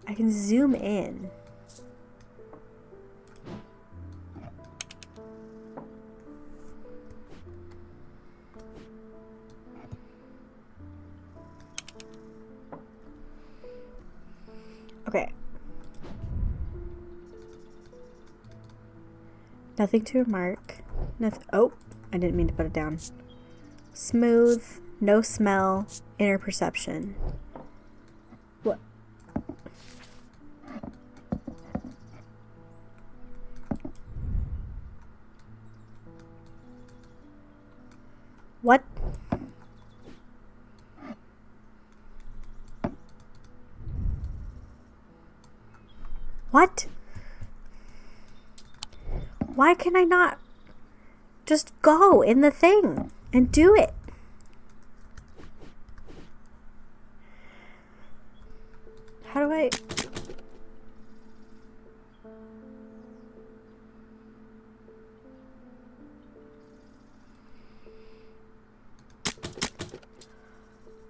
I can zoom in. Okay. Nothing to remark. Nothing. Oh, I didn't mean to put it down. Smooth, no smell, inner perception. What? What? What? Why can I not just go in the thing and do it? How do I...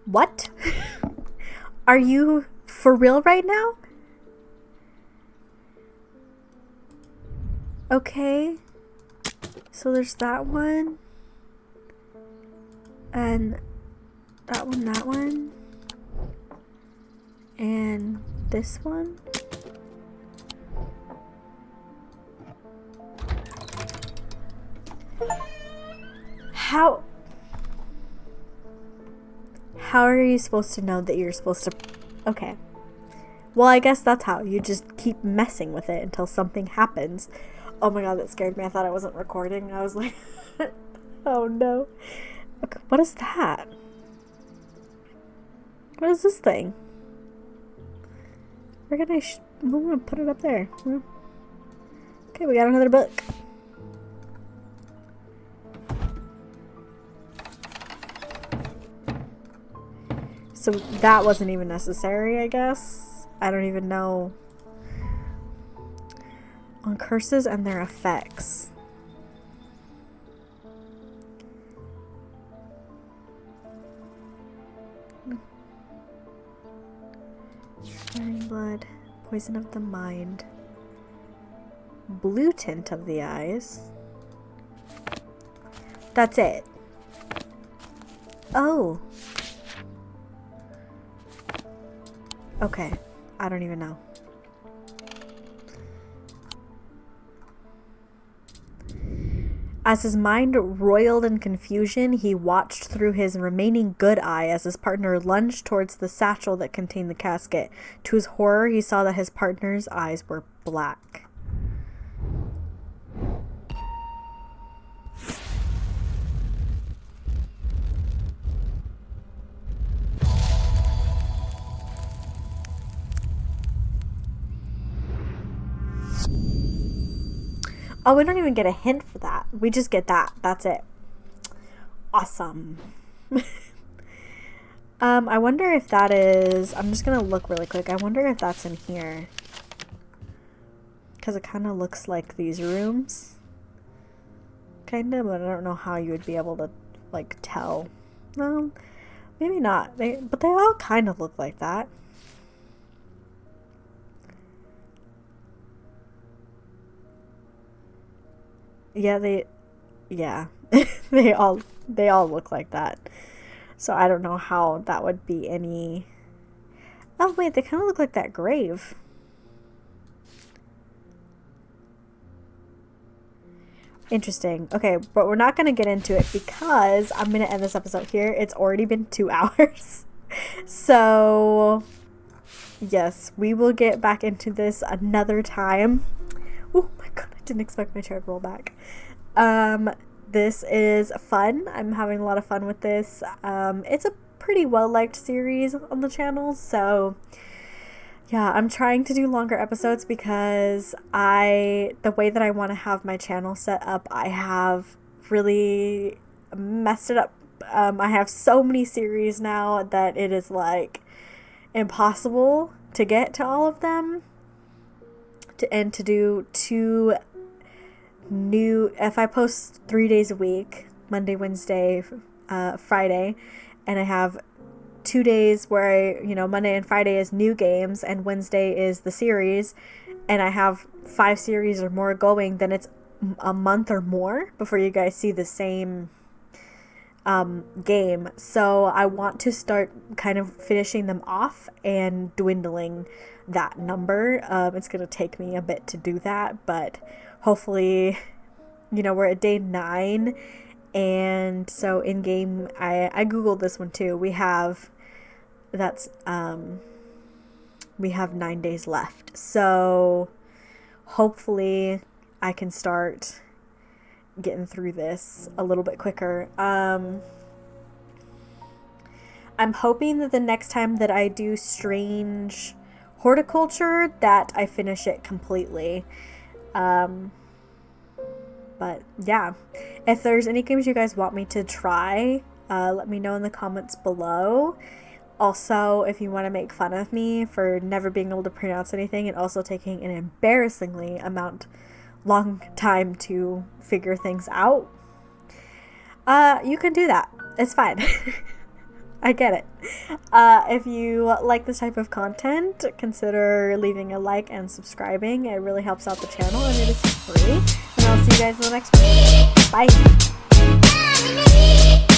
What? Are you for real right now? Okay. So there's that one. And that one, that one. And this one. How are you supposed to know that you're supposed to... Okay. Well, I guess that's how. You just keep messing with it until something happens. Oh my god, that scared me. I thought I wasn't recording. I was like, oh no. Okay, what is that? What is this thing? We're gonna put it up there. Okay, we got another book. So that wasn't even necessary, I guess. I don't even know. On curses and their effects. Burning blood, poison of the mind, blue tint of the eyes. That's it. Oh. Okay. I don't even know. As his mind roiled in confusion, he watched through his remaining good eye as his partner lunged towards the satchel that contained the casket. To his horror, he saw that his partner's eyes were black. Oh, we don't even get a hint for that. We just get that. That's it. Awesome. I wonder if that is... I'm just going to look really quick. I wonder if that's in here. Because it kind of looks like these rooms. Kind of, but I don't know how you would be able to, like, tell. Maybe not. But they all kind of look like that. Yeah, they all look like that. So I don't know how that would be any Oh wait, they kind of look like that grave. Interesting. Okay, but we're not going to get into it because I'm going to end this episode here. It's already been 2 hours. So, yes, we will get back into this another time. Oh my god, I didn't expect my chair to roll back. This is fun. I'm having a lot of fun with this. It's a pretty well-liked series on the channel, so yeah, I'm trying to do longer episodes because the way that I want to have my channel set up, I have really messed it up. I have so many series now that it is like impossible to get to all of them. And to do 2 new, if I post 3 days a week, Monday, Wednesday, Friday, and I have 2 days where Monday and Friday is new games and Wednesday is the series, and I have 5 series or more going, then it's a month or more before you guys see the same game. So I want to start kind of finishing them off and dwindling that number. It's gonna take me a bit to do that, but hopefully, we're at day 9, and so in game, I googled this one too. We have 9 days left, so hopefully I can start getting through this a little bit quicker. I'm hoping that the next time that I do Strange Horticulture that I finish it completely. But yeah, if there's any games you guys want me to try, let me know in the comments below. Also, if you want to make fun of me for never being able to pronounce anything and also taking an embarrassingly long time to figure things out, you can do that. It's fine. I get it. If you like this type of content, consider leaving a like and subscribing. It really helps out the channel, and it is free. And I'll see you guys in the next one. Bye.